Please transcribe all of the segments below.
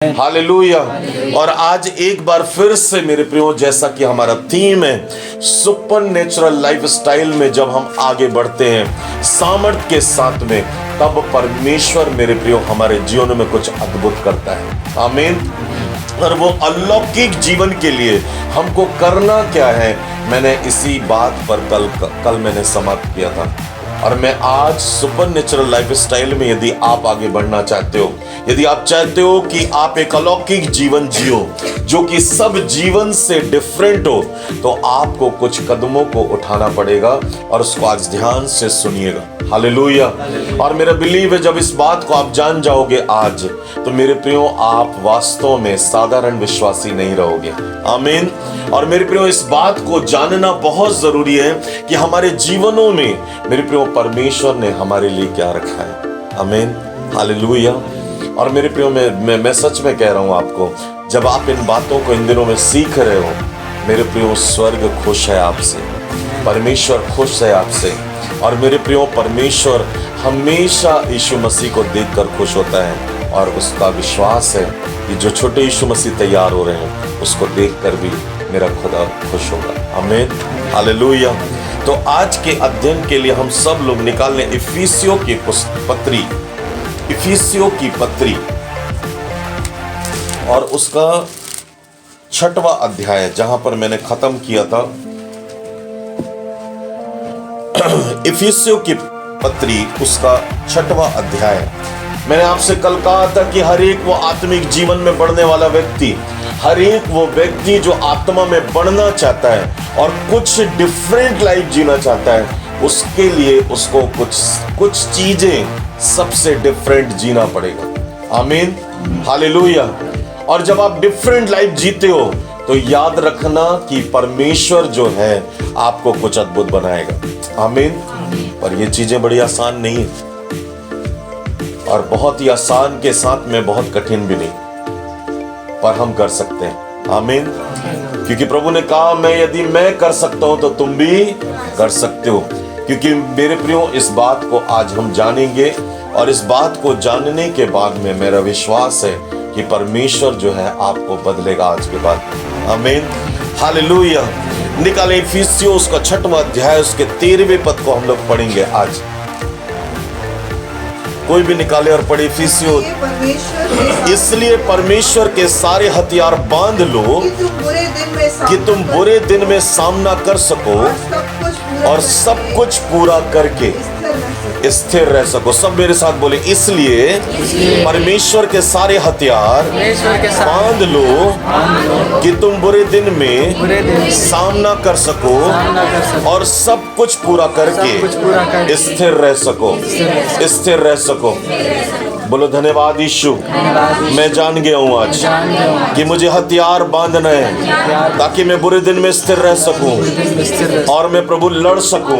Hallelujah. और आज एक बार फिर से मेरे प्रियो, जैसा कि हमारा थीम है सुपर नेचुरल लाइफ स्टाइल में, जब हम आगे बढ़ते हैं सामर्थ के साथ में, तब परमेश्वर मेरे प्रियो हमारे जीवन में कुछ अद्भुत करता है। आमीन। और वो अलौकिक जीवन के लिए हमको करना क्या है, मैंने इसी बात पर कल मैंने समाप्त किया था। और मैं आज सुपर नेचुरल लाइफ स्टाइल में, यदि आप आगे बढ़ना चाहते हो, यदि आप चाहते हो कि आप एक अलौकिक जीवन जियो जो कि सब जीवन से डिफरेंट हो, तो आपको कुछ कदमों को उठाना पड़ेगा और उसको आज ध्यान से सुनिएगा। हालेलुया। और मेरा बिलीव है, जब इस बात को आप जान जाओगे आज, तो मेरे प्रियो आप वास्तव में साधारण विश्वासी नहीं रहोगे। आमीन। और मेरे प्रियो, इस बात को जानना बहुत जरूरी है कि हमारे जीवनों में मेरे प्रियो परमेश्वर ने हमारे लिए क्या रखा है। आमीन। हालेलुया। और मेरे प्रियो, मैं सच में कह रहा हूं आपको, जब आप इन बातों को इन दिनों में सीख रहे हो, मेरे प्रियो स्वर्ग खुश है आपसे, परमेश्वर खुश है आपसे। और मेरे प्रियो, परमेश्वर हमेशा यीशु मसीह को देखकर खुश होता है, और उसका विश्वास है कि जो छोटे यीशु मसीह तैयार हो रहे हैं, उसको देखकर भी मेरा खुदा खुश होगा। आमीन। हालेलुया। तो आज के अध्ययन के लिए हम सब लोग निकाल लें इफिसियों की पत्री और उसका 6वां अध्याय, जहां पर मैंने खत्म किया था। इफिसियों की पत्री उसका 6वां अध्याय। मैंने आपसे कल कहा था कि हर एक वो आत्मिक जीवन में बढ़ने वाला व्यक्ति, हर एक वो व्यक्ति जो आत्मा में बढ़ना चाहता है और कुछ डिफरेंट लाइफ जीना चाहता है, उसके लिए उसको कुछ चीजें सबसे डिफरेंट जीना पड़ेगा। आमीन। हालेलुया। और जब आप डिफरेंट लाइफ जीते हो, तो याद रखना कि परमेश्वर जो है आपको कुछ अद्भुत बनाएगा। आमीन। पर ये चीजें बड़ी आसान नहीं है, और बहुत ही आसान के साथ में बहुत कठिन भी नहीं, पर हम कर सकते हैं। आमीन। क्योंकि प्रभु ने कहा, यदि मैं कर सकता हूं तो तुम भी कर सकते हो। क्योंकि मेरे प्रियो, इस बात को आज हम जानेंगे, और इस बात को जानने के बाद में मेरा विश्वास है कि परमेश्वर जो है आपको बदलेगा आज के बाद। आमीन। हालेलुया। निकाले इफिसियों उसका 6वां अध्याय, उसके 13वें पद को हम लोग पढ़ेंगे आज। कोई भी निकाले और पढ़े इफिसियों। इसलिए परमेश्वर के सारे हथियार बांध लो कि तुम बुरे दिन में सामना कर सको और सब कुछ पूरा करके स्थिर रह सको। सब मेरे साथ बोले, इसलिए परमेश्वर के सारे हथियार बांध लो कि तुम बुरे दिन में सामना कर सको और सब कुछ पूरा करके स्थिर रह सको। स्थिर रह सको। बोलो धन्यवाद यीशु। मैं जान गया हूँ आज कि मुझे हथियार बांधना है, ताकि मैं बुरे दिन में स्थिर रह सकूं और मैं प्रभु लड़ सकूं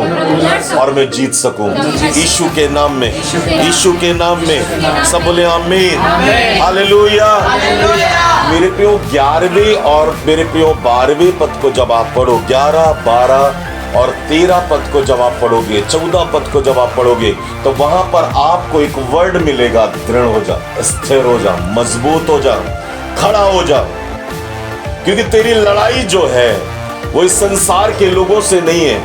और मैं जीत सकूं। यीशु के नाम में, यीशु के नाम में। सब बोले आमीन। हालेलुया। मेरे प्रियो, 11वें और मेरे प्रियो 12वें पद को जब आप पढ़ो, 11, 12 और 13 पद को जब आप पढ़ोगे, 14 पद को जब आप पढ़ोगे, तो वहां पर आपको एक वर्ड मिलेगा, दृढ़ हो जा, स्थिर हो जा, मजबूत हो जा, खड़ा हो जा। क्योंकि तेरी लड़ाई जो है वो इस संसार के लोगों से नहीं है,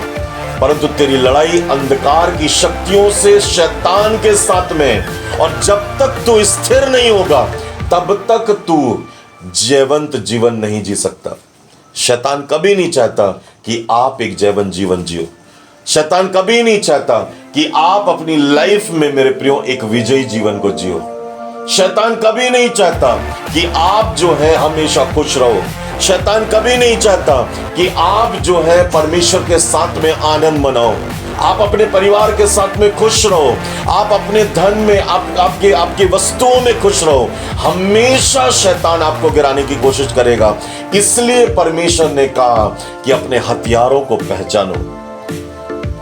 परंतु तेरी लड़ाई अंधकार की शक्तियों से, शैतान के साथ में। और जब तक तू स्थिर नहीं होगा, तब तक तू जयवंत जीवन नहीं जी सकता। शैतान कभी नहीं चाहता कि आप एक जयवंत जीवन जियो। शैतान कभी नहीं चाहता कि आप अपनी लाइफ में मेरे प्रियो एक विजयी जीवन को जियो। शैतान कभी नहीं चाहता कि आप जो है हमेशा खुश रहो। शैतान कभी नहीं चाहता कि आप जो है परमेश्वर के साथ में आनंद मनाओ, आप अपने परिवार के साथ में खुश रहो, आप अपने धन में, आपके वस्तुओं में खुश रहो। हमेशा शैतान आपको गिराने की कोशिश करेगा। इसलिए परमेश्वर ने कहा कि अपने हथियारों को पहचानो,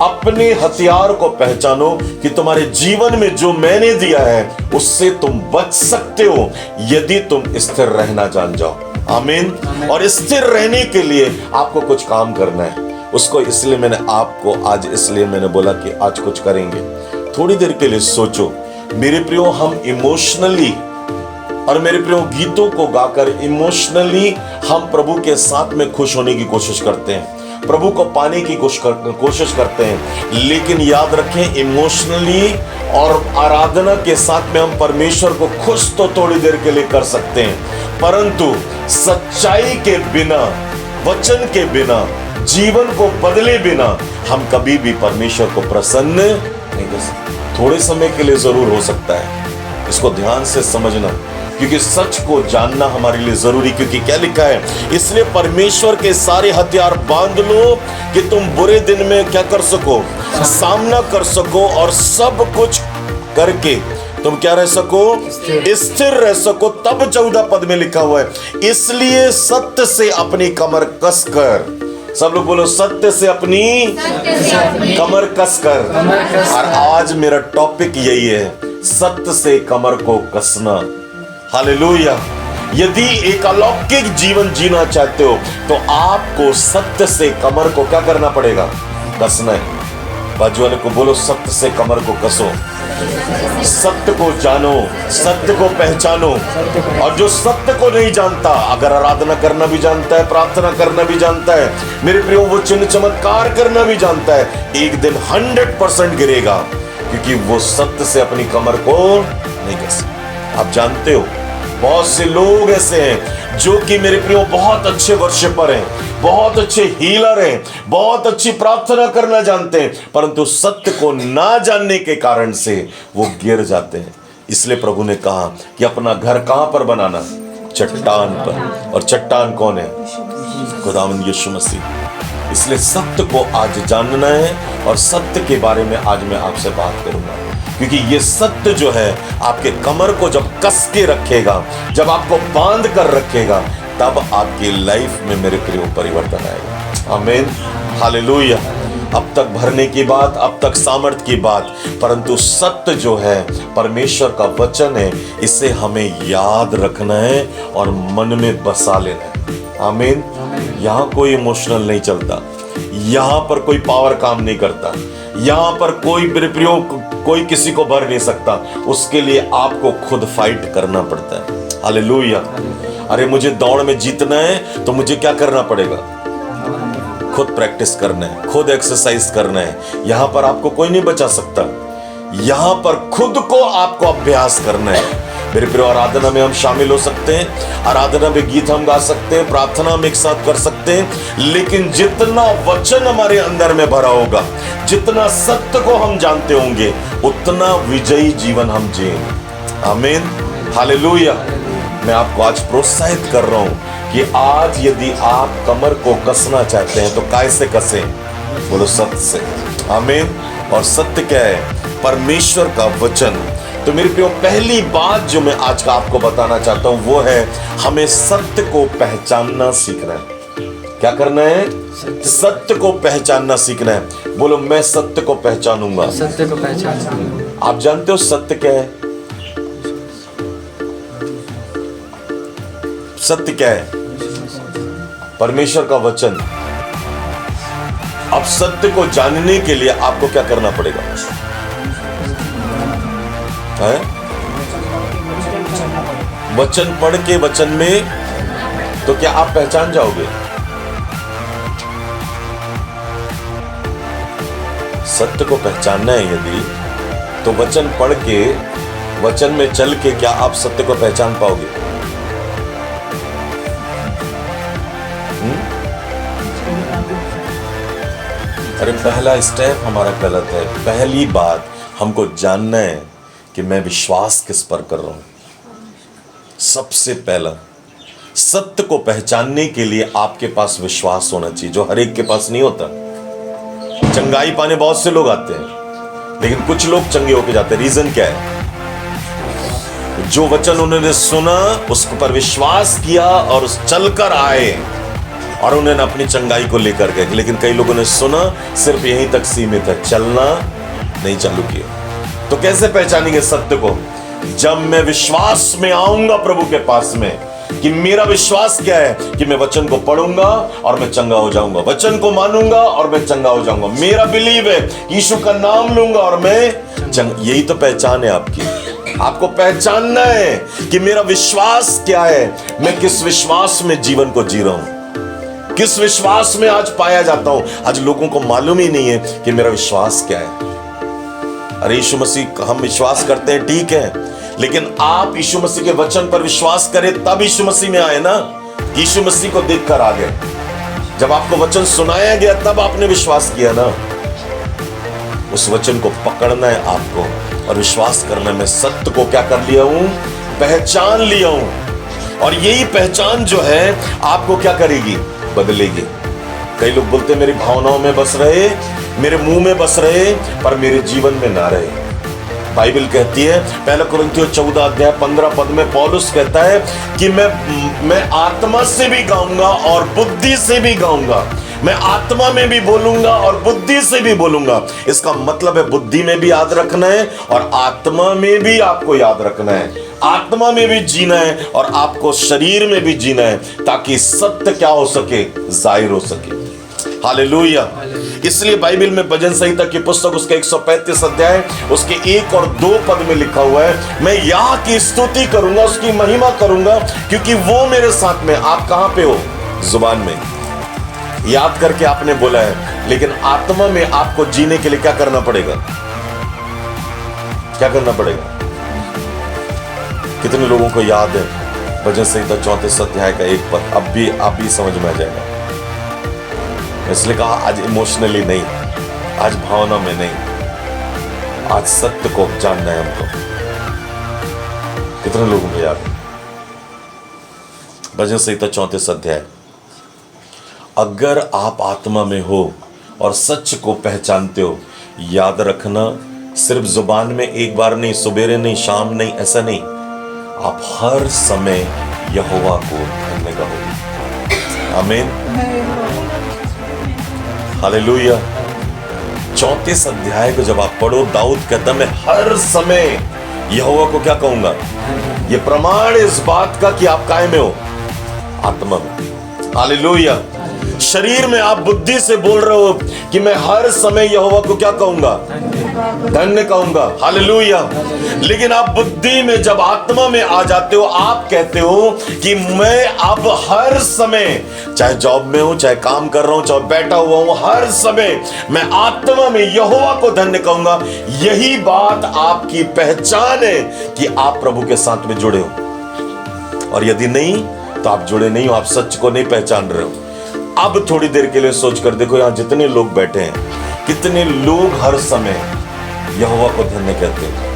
अपने हथियार को पहचानो कि तुम्हारे जीवन में जो मैंने दिया है उससे तुम बच सकते हो, यदि तुम स्थिर रहना जान जाओ। आमीन। और स्थिर रहने के लिए आपको कुछ काम करना है। उसको इसलिए मैंने आपको आज इसलिए मैंने बोला कि आज कुछ करेंगे। थोड़ी देर के लिए सोचो मेरे प्रियो, हम इमोशनली और मेरे प्रियो, गीतों को गाकर इमोशनली हम प्रभु के साथ में खुश होने की कोशिश करते हैं, प्रभु को पाने की कोशिश करते हैं। लेकिन याद रखें, इमोशनली और आराधना के साथ में हम परमेश्वर को खुश तो थोड़ी देर के लिए कर सकते हैं, परंतु सच्चाई के बिना, वचन के बिना, जीवन को बदले बिना हम कभी भी परमेश्वर को प्रसन्न नहीं कर सकते। थोड़े समय के लिए जरूर हो सकता है, इसको ध्यान से समझना, क्योंकि सच को जानना हमारे लिए जरूरी। क्योंकि क्या लिखा है, इसलिए परमेश्वर के सारे हथियार बांध लो कि तुम बुरे दिन में क्या कर सको, सामना कर सको, और सब कुछ करके तुम क्या रह सको, स्थिर रह सको। तब 14 पद में लिखा हुआ है, इसलिए सत्य से अपनी कमर कसकर, सब लोग बोलो, सत्य से अपनी कमर कसकर। और आज मेरा टॉपिक यही है, सत्य से कमर को कसना। हालेलुया। यदि एक अलौकिक जीवन जीना चाहते हो तो आपको सत्य से कमर को क्या करना पड़ेगा, कसना है। बाजू वाले को बोलो, सत्य से कमर को कसो, सत्य को जानो, सत्य को पहचानो। और जो सत्य को नहीं जानता, अगर आराधना करना भी जानता है, प्रार्थना करना भी जानता है, मेरे प्रियो वो चिन्ह चमत्कार करना भी जानता है, एक दिन 100% गिरेगा, क्योंकि वो सत्य से अपनी कमर को नहीं कस। आप जानते हो, बहुत से लोग ऐसे हैं जो कि मेरे प्रियो बहुत अच्छे वर्शिपर हैं, बहुत अच्छे हीलर हैं, बहुत अच्छी प्रार्थना करना जानते हैं, परंतु सत्य को ना जानने के कारण से वो गिर जाते हैं। इसलिए प्रभु ने कहा कि अपना घर कहां पर बनाना, चट्टान पर। और चट्टान कौन है, खुदावंद यीशु मसीह। इसलिए सत्य को आज जानना है, और सत्य के बारे में आज मैं आपसे बात करूंगा, क्योंकि ये सत्य जो है आपके कमर को जब कस के रखेगा, जब आपको बांध कर रखेगा, तब आपकी लाइफ में मेरे प्रियो परिवर्तन आएगा। आमीन, हालेलुया। अब तक भरने की बात, अब तक सामर्थ की बात, परंतु सत्य जो है परमेश्वर का वचन है, इसे हमें याद रखना है और मन में बसा लेना है। आमीन। यहाँ कोई इमोशनल नहीं चलता, यहाँ पर कोई पावर काम नहीं करता, यहाँ पर कोई प्रियो कोई किसी को भर नहीं सकता। उसके लिए आपको खुद फाइट करना पड़ता है। हालेलुया। अरे मुझे दौड़ में जीतना है तो मुझे क्या करना पड़ेगा, खुद प्रैक्टिस करना है, खुद एक्सरसाइज करना है। यहाँ पर आपको कोई नहीं बचा सकता, यहाँ पर खुद को आपको अभ्यास करना है। मेरे प्रिय, आराधना में हम शामिल हो सकते हैं, आराधना में गीत हम गा सकते हैं, प्रार्थना हम एक साथ कर सकते हैं, लेकिन जितना वचन हमारे अंदर में भरा होगा, जितना सत्य को हम जानते होंगे, उतना विजयी जीवन हम जिएंगे। आमीन, हालेलुया। मैं आपको आज प्रोत्साहित कर रहा हूं कि आज यदि आप कमर को कसना चाहते हैं तो कैसे कसें, बोलो, सत्य से। आमीन। और सत्य क्या है, परमेश्वर का वचन। तो मेरे प्रियो, पहली बात जो मैं आज का आपको बताना चाहता हूं वो है, हमें सत्य को पहचानना सीखना है। क्या करना है, सत्य को पहचानना सीखना है। बोलो, मैं सत्य को पहचानूंगा, सत्य को पहचानूंगा। आप जानते हो सत्य क्या है, सत्य क्या है, परमेश्वर का वचन। अब सत्य को जानने के लिए आपको क्या करना पड़ेगा, है? वचन पढ़ के, वचन में तो क्या आप पहचान जाओगे। सत्य को पहचानना है यदि, तो वचन पढ़ के, वचन में चल के क्या आप सत्य को पहचान पाओगे। अरे पहला स्टेप हमारा गलत है। पहली बात हमको जानना है कि मैं विश्वास किस पर कर रहा हूं। सबसे पहला, सत्य को पहचानने के लिए आपके पास विश्वास होना चाहिए, जो हर एक के पास नहीं होता। चंगाई पाने बहुत से लोग आते हैं, लेकिन कुछ लोग चंगे होके जाते हैं। रीजन क्या है, जो वचन उन्होंने सुना उस पर विश्वास किया और चलकर आए और उन्होंने अपनी चंगाई को लेकर गए। लेकिन कई लोगों ने सुना, सिर्फ यहीं तक सीमित है, चलना नहीं चालू किया। तो कैसे पहचानेंगे सत्य को, जब मैं विश्वास में आऊंगा प्रभु के पास में, कि मेरा विश्वास क्या है कि मैं वचन को पढ़ूंगा और मैं चंगा हो जाऊंगा, वचन को मानूंगा और मैं चंगा हो जाऊंगा। मेरा बिलीव है यीशु का नाम लूंगा और मैं चंगा। यही तो पहचान है आपकी। आपको पहचानना है कि मेरा विश्वास क्या है, मैं किस विश्वास में जीवन को जी रहा हूं, किस विश्वास में आज पाया जाता हूं। आज लोगों को मालूम ही नहीं है कि मेरा विश्वास क्या है। अरे यीशु मसीह हम विश्वास करते हैं, ठीक है, लेकिन आप यीशु मसीह के वचन पर विश्वास करें तब यीशु मसीह में आए ना। यीशु मसीह को देखकर आ गए। जब आपको वचन सुनाया गया तब आपने विश्वास किया ना। उस वचन को पकड़ना है आपको और विश्वास करना है। मैं सत्य को क्या कर लिया हूं, पहचान लिया हूं। और यही पहचान जो है आपको क्या करेगी, बदलेगी। कई लोग बोलते हैं मेरी भावनाओं में बस रहे, मेरे मुंह में बस रहे, पर मेरे जीवन में ना रहे। बाइबल कहती है 1 कुरिन्थियों 14 अध्याय 15 पद में पौलुस कहता है कि मैं आत्मा से भी गाऊंगा और बुद्धि से भी गाऊंगा। मैं आत्मा में भी बोलूंगा और बुद्धि से भी बोलूंगा। इसका मतलब है बुद्धि में भी याद रखना है और आत्मा में भी आपको याद रखना है। आत्मा में भी जीना है और आपको शरीर में भी जीना है, ताकि सत्य क्या हो सके, जाहिर हो सके। हालेलुया। इसलिए बाइबल में भजन संहिता की पुस्तक उसके 135 अध्याय उसके 1 और 2 पद में लिखा हुआ है, मैं यह की स्तुति करूंगा, उसकी महिमा करूंगा, क्योंकि वो मेरे साथ में। आप कहां पे हो, जुबान में याद करके आपने बोला है, लेकिन आत्मा में आपको जीने के लिए क्या करना पड़ेगा, क्या करना पड़ेगा। कितने लोगों को याद है भजन संहिता 34 अध्याय का 1 पद, अब भी आप भी समझ में आ जाएगा। इसलिए कहा आज इमोशनली नहीं, आज भावना में नहीं, आज सत्य को जानना है हमको। कितने लोगों को याद है भजन संहिता 34 अध्याय। अगर आप आत्मा में हो और सच को पहचानते हो, याद रखना, सिर्फ जुबान में एक बार नहीं, सुबेरे नहीं, शाम नहीं, ऐसा नहीं, आप हर समय यहोवा को धन्य कहोगे। आमीन, हालेलुया। 34 अध्याय को जब आप पढ़ो, दाऊद कहता मैं हर समय यहोवा को क्या कहूंगा। ये प्रमाण इस बात का कि आप काहे में हो, आत्मा में। हालेलुया। शरीर में आप बुद्धि से बोल रहे हो कि मैं हर समय यहोवा को क्या कहूंगा, धन्य कहूंगा। हालेलुया। लेकिन आप बुद्धि में, जब आत्मा में आ जाते हो, आप कहते हो कि मैं अब हर समय, चाहे जॉब में हूं, चाहे काम कर रहा हूं, चाहे बैठा हुआ हूं, हर समय मैं आत्मा में यहोवा को धन्य कहूंगा। यही बात आपकी पहचान है कि आप प्रभु के साथ में जुड़े हो। और यदि नहीं तो आप जुड़े नहीं हो, आप सच को नहीं पहचान रहे हो। अब थोड़ी देर के लिए सोच कर देखो, यहां जितने लोग बैठे हैं, कितने लोग हर समय यहोवा को धन्य कहते हैं।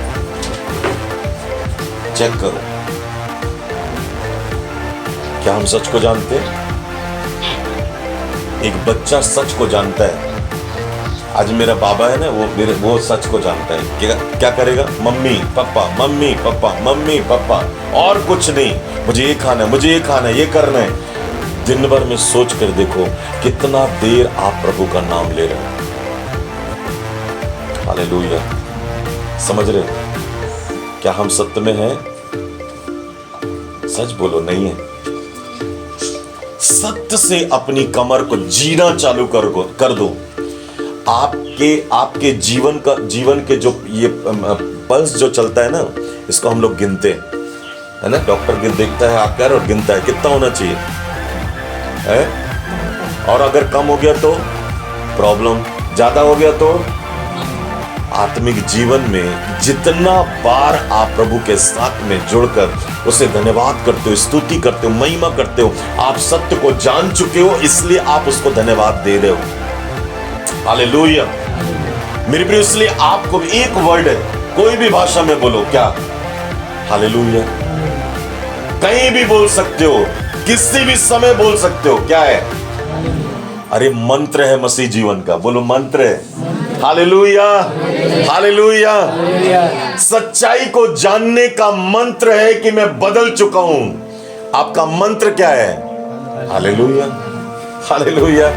चेक करो, क्या हम सच को जानते हैं? एक बच्चा सच को जानता है। आज मेरा बाबा है ना, वो सच को जानता है। क्या करेगा, mummy papa, mummy papa, mummy papa, और कुछ नहीं। मुझे ये खाना है, मुझे ये खाना है, ये करना है। दिन भर में सोच कर देखो कितना देर आप प्रभु का नाम ले रहे हो। हालेलुया। समझ रहे हो? क्या हम सत्य में हैं? सच बोलो, नहीं है। सत्य से अपनी कमर को जीना चालू कर दो। आपके जीवन के जो ये पल्स जो चलता है ना, इसको हम लोग गिनते है ना। डॉक्टर देखता है आपका और गिनता है कितना होना चाहिए है? और अगर कम हो गया तो प्रॉब्लम, ज्यादा हो गया तो। आत्मिक जीवन में जितना बार आप प्रभु के साथ में जुड़कर उसे धन्यवाद करते हो, स्तुति करते हो, महिमा करते हो, आप सत्य को जान चुके हो, इसलिए आप उसको धन्यवाद दे रहे हो। हालेलुया। मेरे प्रिय, इसलिए आपको एक वर्ड है, कोई भी भाषा में बोलो, क्या? हालेलुया। कहीं भी बोल सकते हो, किसी भी समय बोल सकते हो, क्या है? अरे मंत्र है मसीह जीवन का, बोलो मंत्र है। Hallelujah, hallelujah. सच्चाई को जानने का मंत्र है कि मैं बदल चुका हूं। आपका मंत्र क्या है? Hallelujah, hallelujah.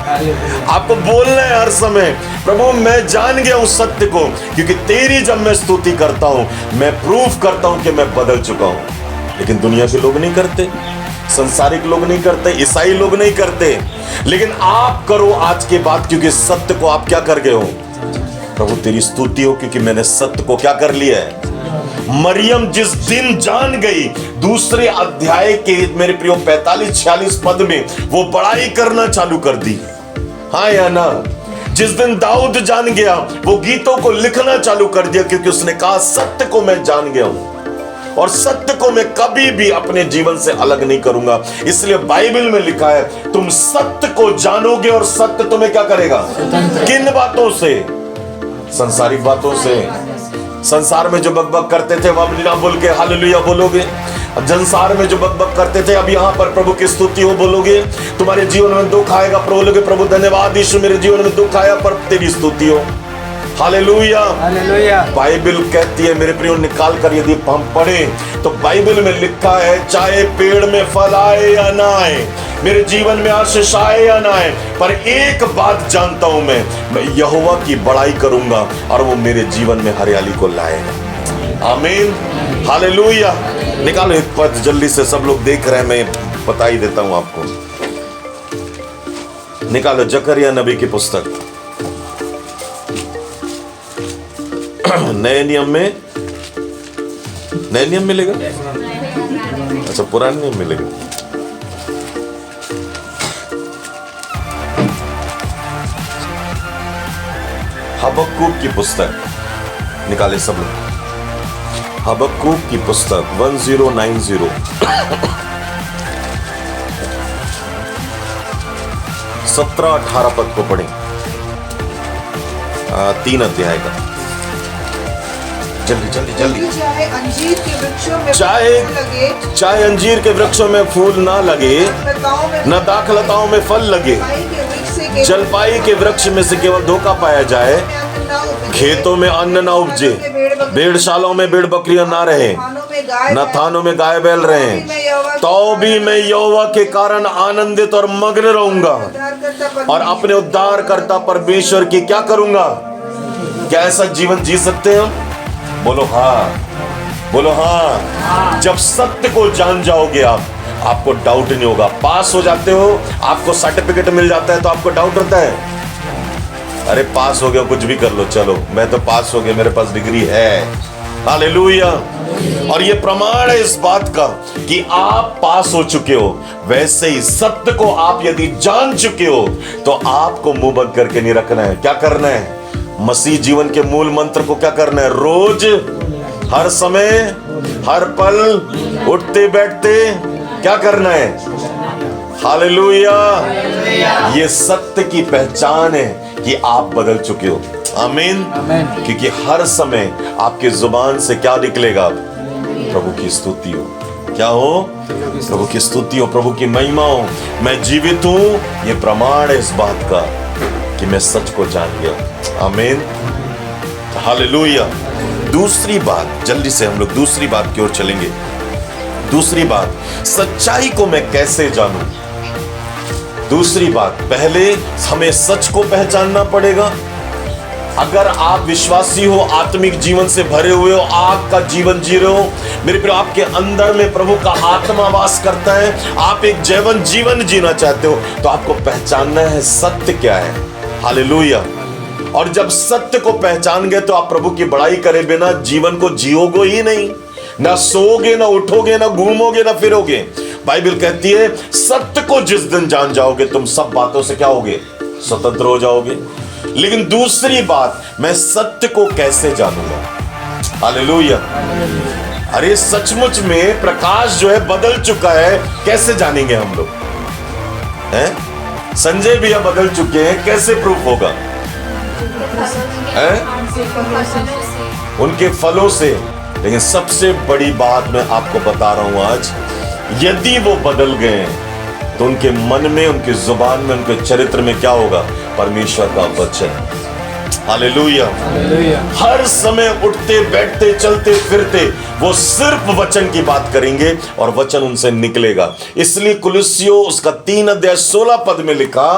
आपको बोलना है हर समय, प्रभु मैं जान गया हूं सत्य को, क्योंकि तेरी जब मैं स्तुति करता हूं, मैं प्रूफ करता हूं कि मैं बदल चुका हूं। लेकिन दुनिया के लोग नहीं करते। संसारिक लोग नहीं करते, ईसाई लोग नहीं करते, लेकिन आप करो आज के बाद, क्योंकि सत्य को आप क्या कर गए हो। प्रभु तेरी स्तुति हो, क्योंकि मैंने सत्य को क्या कर लिया है। मरियम जिस दिन जान गई, दूसरे अध्याय के मेरे प्रियो 45-46 पद में वो बड़ाई करना चालू कर दी, हाँ या ना। जिस दिन दाऊद जान गया, वो गीतों को लिखना चालू कर दिया, क्योंकि उसने कहा सत्य को मैं जान गया हूं और सत्य को मैं कभी भी अपने जीवन से अलग नहीं करूंगा। इसलिए बाइबल में लिखा है तुम सत्य को जानोगे और सत्य तुम्हें क्या करेगा। किन बातों से? संसारिक बातों से। संसार में जो बकबक करते थे वो अब ना बोल के हालेलुया बोलोगे। अब संसार में जो बकबक करते थे अब यहाँ पर प्रभु की स्तुति हो बोलोगे। तुम्हारे जीवन में दुख आएगा, बोलोगे प्रभु धन्यवाद यीशु, मेरे जीवन में दुख आया पर तेरी स्तुति हो। Hallelujah hallelujah. बाइबल कहती है मेरे प्रियो, निकाल कर यदि हम पढ़ें तो बाइबल में लिखा है चाहे पेड़ में फल आए या ना आए, मेरे जीवन में आशीष आए या ना आए, पर एक बात जानता हूं मैं यहोवा की बड़ाई करूंगा और वो मेरे जीवन में हरियाली को लाएगा। आमीन हालेलुया। निकालो एक पद जल्दी से, सब लोग देख रहे हैं, मैं बता ही देता हूं आपको। निकालो जकरिया नबी की पुस्तक, नए नियम में, नए नियम मिलेगा, अच्छा पुराने नियम मिलेगा। हबक्कूक की पुस्तक निकाले सब लोग। हबक्कूक की पुस्तक 1090 17-18 पद को पढ़ें, 3 अध्याय का। जल्दी जल्दी जल्दी। चाहे अंजीर के वृक्षों में फूल ना लगे, न दाखलताओं में फल लगे, जलपाई के वृक्ष में से केवल धोखा पाया जाए, खेतों में अन्न ना उपजे, भेड़शालाओं में भेड़ बकरियां ना रहे, न थानों में गाय बैल रहे, तो भी मैं यहोवा के कारण आनंदित और मग्न रहूंगा और अपने उद्धारकर्ता परमेश्वर की क्या करूंगा। क्या ऐसा जीवन जी सकते हैं हम? बोलो हाँ, बोलो हाँ। जब सत्य को जान जाओगे आपको डाउट नहीं होगा। पास हो जाते हो, आपको सर्टिफिकेट मिल जाता है तो आपको डाउट होता है, अरे पास हो गया कुछ भी कर लो, चलो मैं तो पास हो गया, मेरे पास डिग्री है। हालेलुया। और ये प्रमाण है इस बात का कि आप पास हो चुके हो। वैसे ही सत्य को आप यदि जान चुके हो तो आपको मुंह बंद करके नहीं रखना है। क्या करना है? मसीह जीवन के मूल मंत्र को क्या करना है? रोज, हर समय, हर पल, उठते बैठते क्या करना है? हालेलुया। ये सत्य की पहचान है कि आप बदल चुके हो। आमीन। क्योंकि हर समय आपके जुबान से क्या निकलेगा? प्रभु की स्तुति हो। क्या हो? प्रभु की स्तुति हो, प्रभु की महिमा हो। मैं जीवित हूं, ये प्रमाण है इस बात का कि मैं सच को जान गया। आमीन। हालेलुया। दूसरी बात, जल्दी से हम लोग दूसरी बात की ओर चलेंगे। दूसरी बात, सच्चाई को मैं कैसे जानूं? दूसरी बात, पहले हमें सच को पहचानना पड़ेगा। अगर आप विश्वासी हो, आत्मिक जीवन से भरे हुए हो, आग का जीवन जी रहे हो, मेरे प्रिय आपके अंदर में प्रभु का आत्मा वास करता है, आप एक जैवन जीवन जीना चाहते हो, तो आपको पहचानना है सत्य क्या है। हालेलुया। और जब सत्य को पहचान गए तो आप प्रभु की बड़ाई करे बिना जीवन को जियोगे ही नहीं। ना सोओगे, ना उठोगे, ना घूमोगे, ना फिरोगे। बाइबल कहती है सत्य को जिस दिन जान जाओगे तुम सब बातों से क्या होगे? स्वतंत्र हो जाओगे। लेकिन दूसरी बात, मैं सत्य को कैसे जानूंगा? हालेलुया। अरे सचमुच में प्रकाश जो है बदल चुका है, कैसे जानेंगे हम लोग? हैं? संजय भैया बदल चुके हैं, कैसे प्रूफ होगा? हैं? उनके फलों से। लेकिन सबसे बड़ी बात मैं आपको बता रहा हूं आज, यदि वो बदल गए तो उनके मन में, उनकी जुबान में, उनके चरित्र में क्या होगा? परमेश्वर का वचन। हालेलुया। हर समय उठते बैठते चलते फिरते वो सिर्फ वचन की बात करेंगे और वचन उनसे निकलेगा। इसलिए कुलुस्सियों उसका 3 अध्याय 16 पद में लिखा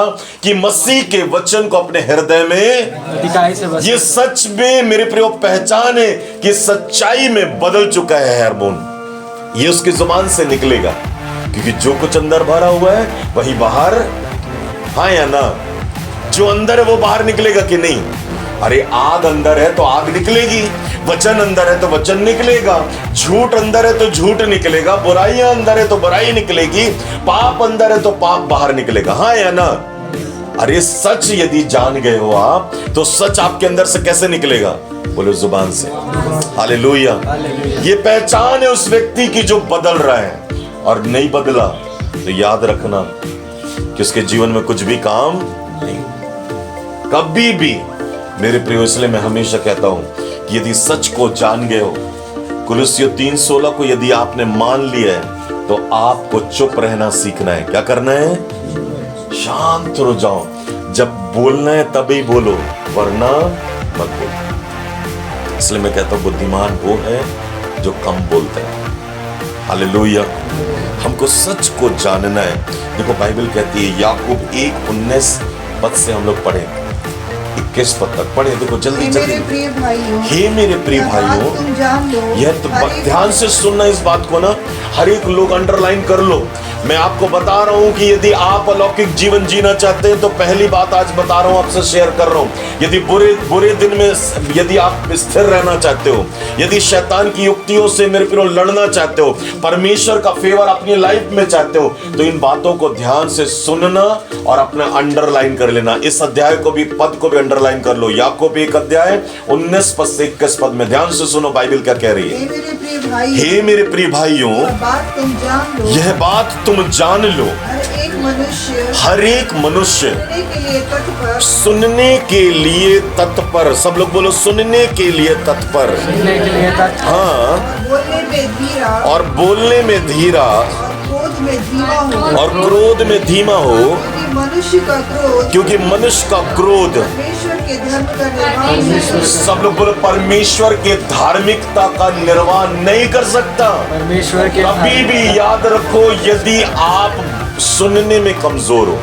कि मसीह के वचन को अपने हृदय में, ये सच में मेरे प्रियो पहचान है कि सच्चाई में बदल चुका है हार्मोन। ये उसकी जुबान से निकलेगा। क्योंकि जो कुछ अंदर भरा हुआ है वही बाहर, हाँ या ना? जो अंदर है वो बाहर निकलेगा कि नहीं? अरे आग अंदर है तो आग निकलेगी, वचन अंदर है तो वचन निकलेगा, झूठ अंदर है तो झूठ निकलेगा, बुराइयां अंदर है तो बुराई निकलेगी, पाप अंदर है तो पाप बाहर निकलेगा, हाँ या ना? अरे सच यदि जान गए हो आप तो सच आपके अंदर से कैसे निकलेगा? बोलो जुबान से। हालेलुया। ये पहचान है उस व्यक्ति की जो बदल रहा है, और नहीं बदला तो याद रखना कि उसके जीवन में कुछ भी काम नहीं, कभी भी। मेरे प्रिय, इसलिए मैं हमेशा कहता हूं कि यदि सच को जान गए हो, कुलुस्सियों 3:16 को यदि आपने मान लिया है तो आपको चुप रहना सीखना है। क्या करना है? शांत हो जाओ, जब बोलना है तभी बोलो, वरना मत बोलो। इसलिए मैं कहता हूं बुद्धिमान वो है जो कम बोलते हैं। हालेलुया। हमको सच को जानना है। देखो बाइबल कहती है, याकूब 1:19 पद से हम लोग पढ़े, 21 पद तक पढ़े। देखो जल्दी जल्दी। हे मेरे प्रिय भाइयों, तुम जान लो, यह तो ध्यान से सुनना इस बात को ना, हर एक लोग अंडरलाइन कर लो। मैं आपको बता रहा हूं कि यदि आप अलौकिक जीवन जीना चाहते हैं तो पहली बात आज बता रहा हूं, आपसे शेयर कर रहा हूं। यदि बुरे दिन में यदि आप स्थिर रहना चाहते हो, यदि शैतान की युक्तियों से मेरे प्रियो लड़ना चाहते हो, परमेश्वर का फेवर अपनी लाइफ में चाहते हो, तो इन बातों को ध्यान से सुनना और अपना अंडरलाइन कर लेना। इस अध्याय को भी, पद को भी अंडरलाइन कर लो। याकूब 1 अध्याय 19 पद से 21 पद में ध्यान से सुनो बाइबल क्या कह रही है। हे मेरे प्रिय भाइयों, यह बात तुम जान लो, हर एक मनुष्य सुनने के लिए तत्पर। सब लोग बोलो, सुनने के लिए तत्पर। हाँ, और बोलने में धीरा और क्रोध में धीमा हो, क्योंकि मनुष्य का क्रोध, सब लोग बोलो, परमेश्वर के धार्मिकता का निर्वाह नहीं कर सकता। परमेश्वर के कभी भी याद रखो, यदि आप सुनने में कमजोर हो,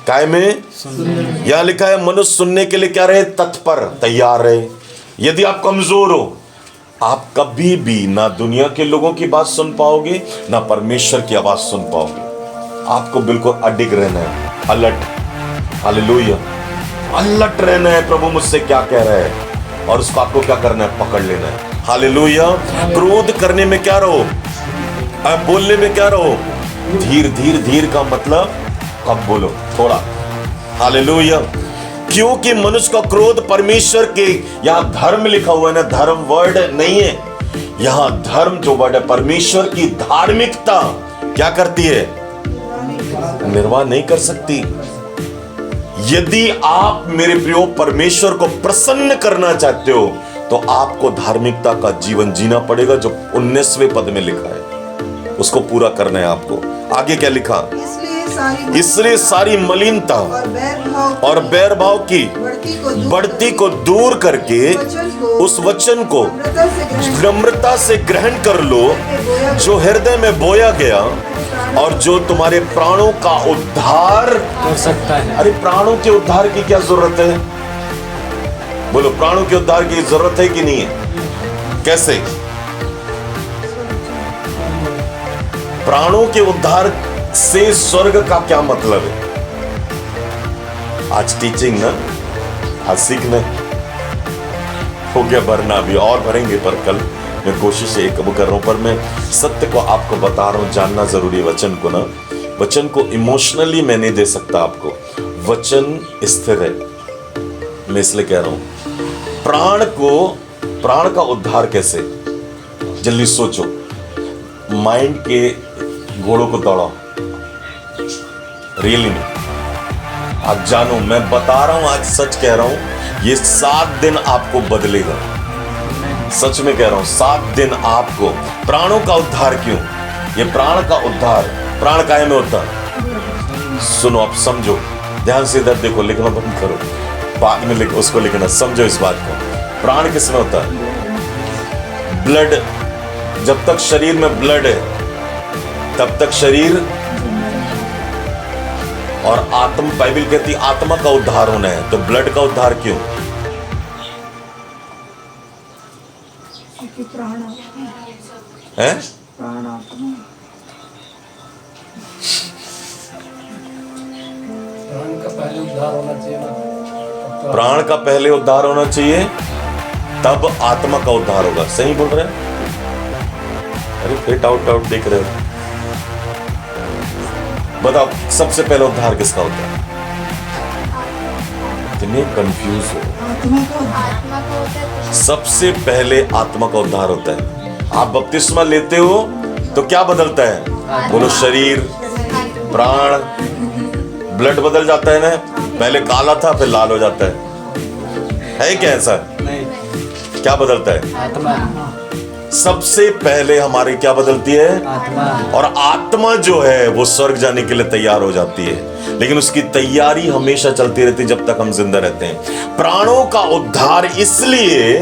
काय में यहां लिखा है मनुष्य सुनने के लिए क्या रहे? तत्पर, तैयार रहे। यदि आप कमजोर हो, आप कभी भी ना दुनिया के लोगों की बात सुन पाओगे, ना परमेश्वर की आवाज सुन पाओगे। आपको बिल्कुल अडिग रहना है, अलर्ट। हालेलुया। अलर्ट रहना है, प्रभु मुझसे क्या कह रहा है, और उसको आपको क्या करना है? पकड़ लेना है। हालेलुया। क्रोध करने में क्या रहो, बोलने में क्या रहो? धीर धीर। धीर का मतलब कब बोलो? थोड़ा। हालेलुया। क्योंकि मनुष्य का क्रोध परमेश्वर के, यहां धर्म लिखा हुआ है ना, धर्म वर्ड नहीं है यहां, धर्म जो वर्ड है, परमेश्वर की धार्मिकता क्या करती है? निर्वाह नहीं कर सकती। यदि आप मेरे प्रियो परमेश्वर को प्रसन्न करना चाहते हो तो आपको धार्मिकता का जीवन जीना पड़ेगा, जो 19वें पद में लिखा है, उसको पूरा करना है आपको। आगे क्या लिखा? इसलिए सारी मलिनता और बैरभाव की बढ़ती को दूर करके उस वचन को नम्रता से ग्रहण कर लो, जो हृदय में बोया गया और जो तुम्हारे प्राणों का उद्धार कर सकता है। अरे प्राणों के उद्धार की क्या जरूरत है? बोलो, प्राणों के उद्धार की जरूरत है कि नहीं है? कैसे? प्राणों के उद्धार से स्वर्ग का क्या मतलब है? आज टीचिंग ना, आज सीखना हो गया, भरना भी और भरेंगे, पर कल मैं कोशिश एक कर रहा हूं, पर मैं सत्य को आपको बता रहा हूं। जानना जरूरी है वचन को ना, वचन को इमोशनली मैं नहीं दे सकता आपको, वचन स्थिर है। मैं इसलिए कह रहा हूं, प्राण का उद्धार कैसे? जल्दी सोचो, माइंड के घोड़ों को दौड़ाओ, रियली नहीं। आज जानो, मैं बता रहा हूं, आज सच कह रहा हूं, ये 7 दिन आपको बदलेगा। सच में कह रहा हूं, 7 दिन आपको। प्राणों का उद्धार क्यों? ये प्राण का उद्धार, प्राण काहे में होता? सुनो, आप समझो, ध्यान से इधर देखो, लिखना बंद करो, बाद में लिखो, उसको लिखना, समझो इस बात को। प्राण किसमें होता है? ब्लड। जब तक शरीर में ब्लड है तब तक शरीर, और आत्मा, बाइबल कहती है आत्मा का उद्धार होना है, तो ब्लड का उद्धार क्यों? है? प्राण का पहले उद्धार होना चाहिए ना। प्राण का पहले उद्धार होना चाहिए, तब आत्मा का उद्धार होगा। सही बोल रहे हैं? अरे फिट आउट देख रहे हो? बताओ सबसे पहले उद्धार किसका होता है? इतने कंफ्यूज हो। आत्मा को होता है। सबसे पहले आत्मा का उद्धार होता है। आप बपतिस्मा लेते हो तो क्या बदलता है? बोलो शरीर, प्राण, ब्लड बदल जाता है ना। पहले काला था फिर लाल हो जाता है क्या ऐसा? नहीं, क्या बदलता है? आत्मा। सबसे पहले हमारी क्या बदलती है? आत्मा। और आत्मा जो है वो स्वर्ग जाने के लिए तैयार हो जाती है, लेकिन उसकी तैयारी हमेशा चलती रहती है जब तक हम जिंदा रहते हैं। प्राणों का उद्धार इसलिए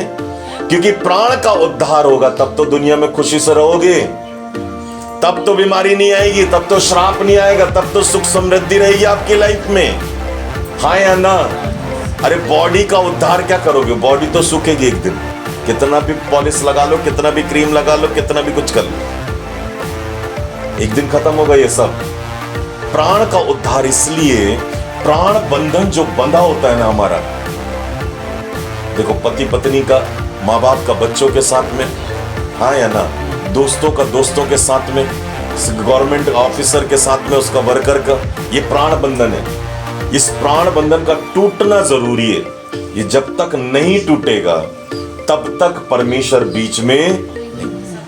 क्योंकि प्राण का उद्धार होगा तब तो दुनिया में खुशी से रहोगे, तब तो बीमारी नहीं आएगी, तब तो श्राप नहीं आएगा, तब तो सुख समृद्धि रहेगी आपकी लाइफ में। हाँ या ना? अरे बॉडी का उद्धार क्या करोगे? बॉडी तो सूखेगी एक दिन, कितना भी पॉलिश लगा लो, कितना भी क्रीम लगा लो, कितना भी कुछ कर लो, एक दिन खत्म होगा ये सब। प्राण का उद्धार इसलिए, प्राण बंधन जो बंधा होता है ना हमारा, देखो पति पत्नी का, माँ बाप का बच्चों के साथ में, हाँ या ना, दोस्तों का दोस्तों के साथ में, गवर्नमेंट ऑफिसर के साथ में, उसका वर्कर का, ये प्राण बंधन है। इस प्राण बंधन का टूटना जरूरी है। ये जब तक नहीं टूटेगा तब तक परमेश्वर बीच में।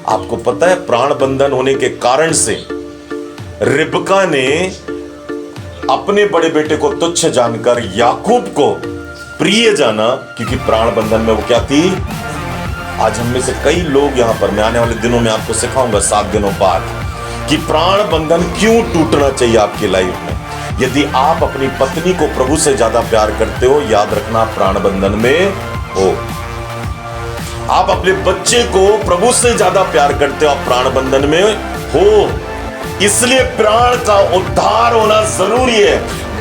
आपको पता है प्राण बंधन होने के कारण से रिबका ने अपने बड़े बेटे को तुच्छ जानकर याकूब को प्रिय जाना, क्योंकि प्राण बंधन में वो क्या थी। आज हम में से कई लोग यहां पर, मैं आने वाले दिनों में आपको सिखाऊंगा 7 दिनों बाद, कि प्राण बंधन क्यों टूटना चाहिए आपकी लाइफ में। यदि आप अपनी पत्नी को प्रभु से ज्यादा प्यार करते हो, याद रखना प्राण बंधन में हो। आप अपने बच्चे को प्रभु से ज्यादा प्यार करते हो, आप प्राण बंधन में हो। इसलिए प्राण का उद्धार होना जरूरी है,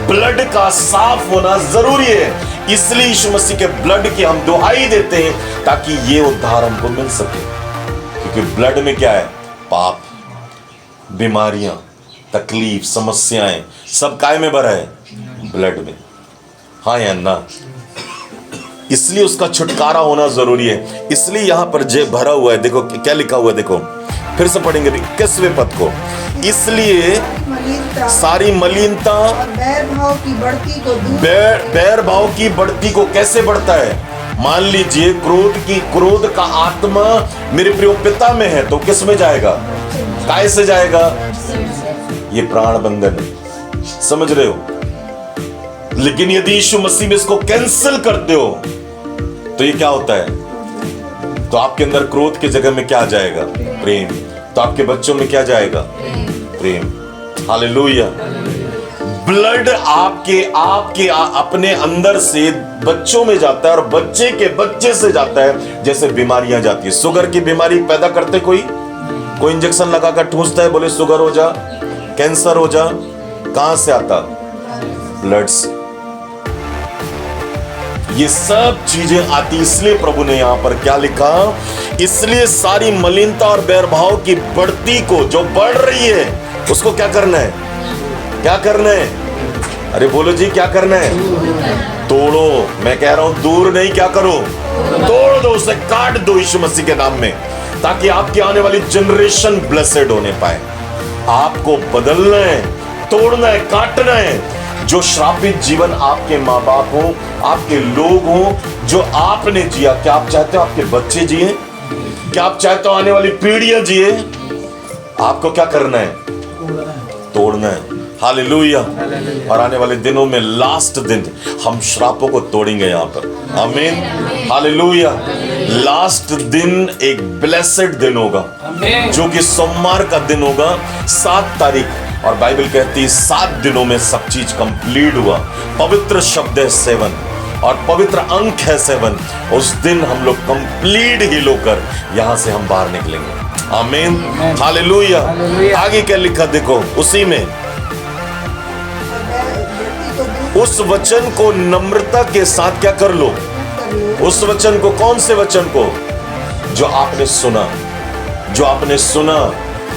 ब्लड का साफ होना जरूरी है। इसलिए यीशु मसीह के ब्लड की हम दुहाई देते हैं ताकि ये उद्धार हमको मिल सके। क्योंकि ब्लड में क्या है? पाप, बीमारियां, तकलीफ, समस्याएं, सब काय में भरा है? ब्लड में। हाँ या ना? इसलिए उसका छुटकारा होना जरूरी है। इसलिए यहां पर जे भरा हुआ है, देखो क्या लिखा हुआ है, देखो फिर से पढ़ेंगे 21वें पद को। इसलिए सारी मलिनता और बैर भाव की बढ़ती को दूर, बैर भाव की बढ़ती को कैसे बढ़ता है? मान लीजिए क्रोध का आत्मा मेरे प्रिय पिता में है तो किस में जाएगा? काय से जाएगा? ये प्राण बंधन है, समझ रहे हो? लेकिन यदि यीशु मसीह में इसको कैंसिल करते हो तो ये क्या होता है? तो आपके अंदर क्रोध की जगह में क्या आ जाएगा? प्रेम। तो आपके बच्चों में क्या जाएगा? प्रेम। हालेलुया। ब्लड आपके अपने अंदर से बच्चों में जाता है और बच्चे के बच्चे से जाता है। जैसे बीमारियां जाती है, शुगर की बीमारी पैदा करते कोई इंजेक्शन लगाकर ठूंसता है, बोले शुगर हो जा, कैंसर हो जा। कहां से आता? ब्लड से। ये सब चीजें आती, इसलिए प्रभु ने यहां पर क्या लिखा? इसलिए सारी मलिनता और बैरभाव की बढ़ती को, जो बढ़ रही है, उसको क्या करना है? क्या करना है? अरे बोलो जी, क्या करना है? तोड़ो। मैं कह रहा हूं दूर नहीं, क्या करो? तोड़ दो, उसे काट दो यीशु मसीह के नाम में, ताकि आपकी आने वाली जनरेशन ब्लेसेड होने पाए। आपको बदलना है, तोड़ना है, काटना है। जो श्रापित जीवन आपके माँ बाप हो, आपके लोग हो, जो आपने जिया, क्या आप चाहते हो आपके बच्चे जिए? क्या आप चाहते हो आने वाली पीढ़ियां जिए? आपको क्या करना है? तोड़ना है। हालेलुया। और आने वाले दिनों में लास्ट दिन हम श्रापों को तोड़ेंगे यहां पर। आमीन। हालेलुया। लास्ट दिन एक ब्लेसेड दिन होगा, जो कि सोमवार का दिन होगा, 7 तारीख। और बाइबल कहती है 7 दिनों में सब चीज कंप्लीट हुआ। पवित्र शब्द है 7 और पवित्र अंक है 7। उस दिन हम लोग कंप्लीट हील होकर यहां से हम बाहर निकलेंगे। आमीन। हालेलुया। आगे क्या लिखा देखो उसी में, उस वचन को नम्रता के साथ क्या कर लो? उस वचन को, कौन से वचन को? जो आपने सुना, जो आपने सुना।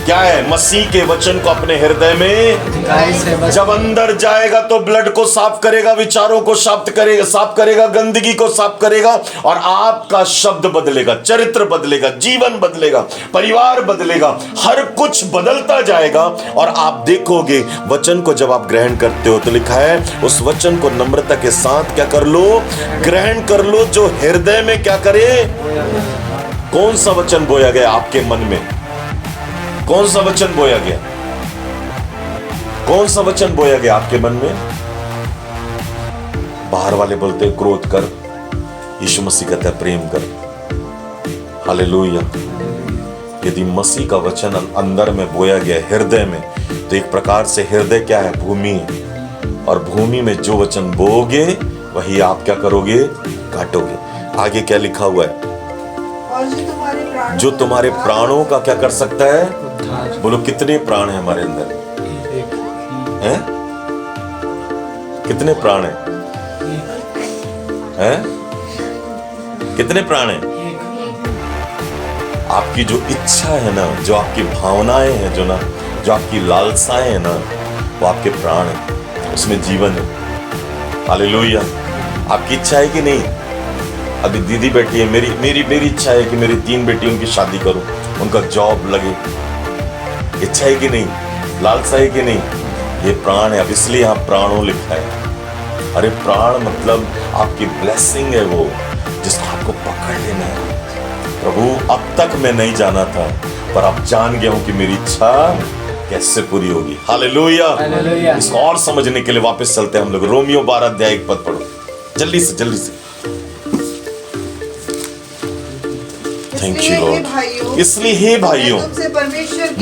क्या है? मसीह के वचन को अपने हृदय में अधिकारी से बच जब अंदर जाएगा तो ब्लड को साफ करेगा, विचारों को साफ करेगा, गंदगी को साफ करेगा, और आपका शब्द बदलेगा, चरित्र बदलेगा, जीवन बदलेगा, परिवार बदलेगा, हर कुछ बदलता जाएगा। और आप देखोगे वचन को जब आप ग्रहण करते हो तो लिखा है उस वचन को नम्रता के साथ क्या कर लो? ग्रहण कर लो, जो हृदय में क्या करे? कौन सा वचन बोया गया आपके मन में? कौन सा वचन बोया गया? कौन सा वचन बोया गया आपके मन में? बाहर वाले बोलते हैं क्रोध कर, यीशु मसीह कहता है प्रेम कर। हालेलुया। यदि मसीह का वचन अंदर में बोया गया हृदय में, तो एक प्रकार से हृदय क्या है? भूमि है। और भूमि में जो वचन बोओगे वही आप क्या करोगे? काटोगे। आगे क्या लिखा हुआ है? और जो तुम्हारे प्राणों का क्या कर सकता है? बोलो, कितने प्राण हैं हमारे अंदर? हैं? कितने प्राण हैं? हैं? कितने प्राण हैं? आपकी जो इच्छा है ना, जो आपकी भावनाएं हैं, जो आपकी लालसाएं हैं ना, वो आपके प्राण हैं, उसमें जीवन है। हालेलुया। आपकी इच्छा है कि नहीं? अभी दीदी बैठी है, मेरी इच्छा है कि मेरी 3 बेटियों की शादी करूं, उनका जॉब लगे। इच्छा है कि नहीं? लालसा है कि नहीं? ये प्राण है। अब इसलिए यहाँ प्राणों लिखा है। अरे प्राण मतलब आपकी ब्लेसिंग है, वो जिसको आपको पकड़ लेना है। प्रभु, अब तक मैं नहीं जाना था, पर अब जान गया हूं कि मेरी इच्छा कैसे पूरी होगी। हालेलुया। हालेलुया। इसको और समझने के लिए वापस चलते हैं हम लोग। रोमियो 12 अध्याय 1 पद पढ़ो जल्दी से। Thank you Lord. इसलिए हे भाइयों,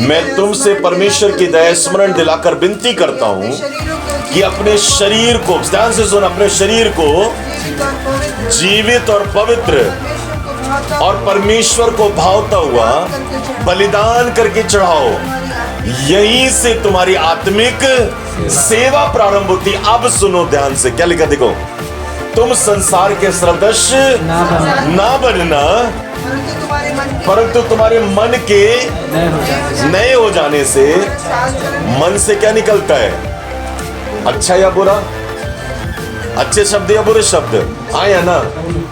मैं तुमसे परमेश्वर की दया स्मरण दिलाकर विनती करता हूं कि अपने शरीर को, ध्यान से सुन, अपने शरीर को जीवित और पवित्र और परमेश्वर को भावता हुआ बलिदान करके चढ़ाओ, यहीं से तुम्हारी आत्मिक सेवा प्रारंभ होती। अब सुनो ध्यान से, क्या लिखा देखो, तुम संसार के सदस्य ना बनना, परंतु तुम्हारे मन के नए हो जाने से। मन से क्या निकलता है? अच्छा या बुरा? अच्छे शब्द या बुरे शब्द? आया ना?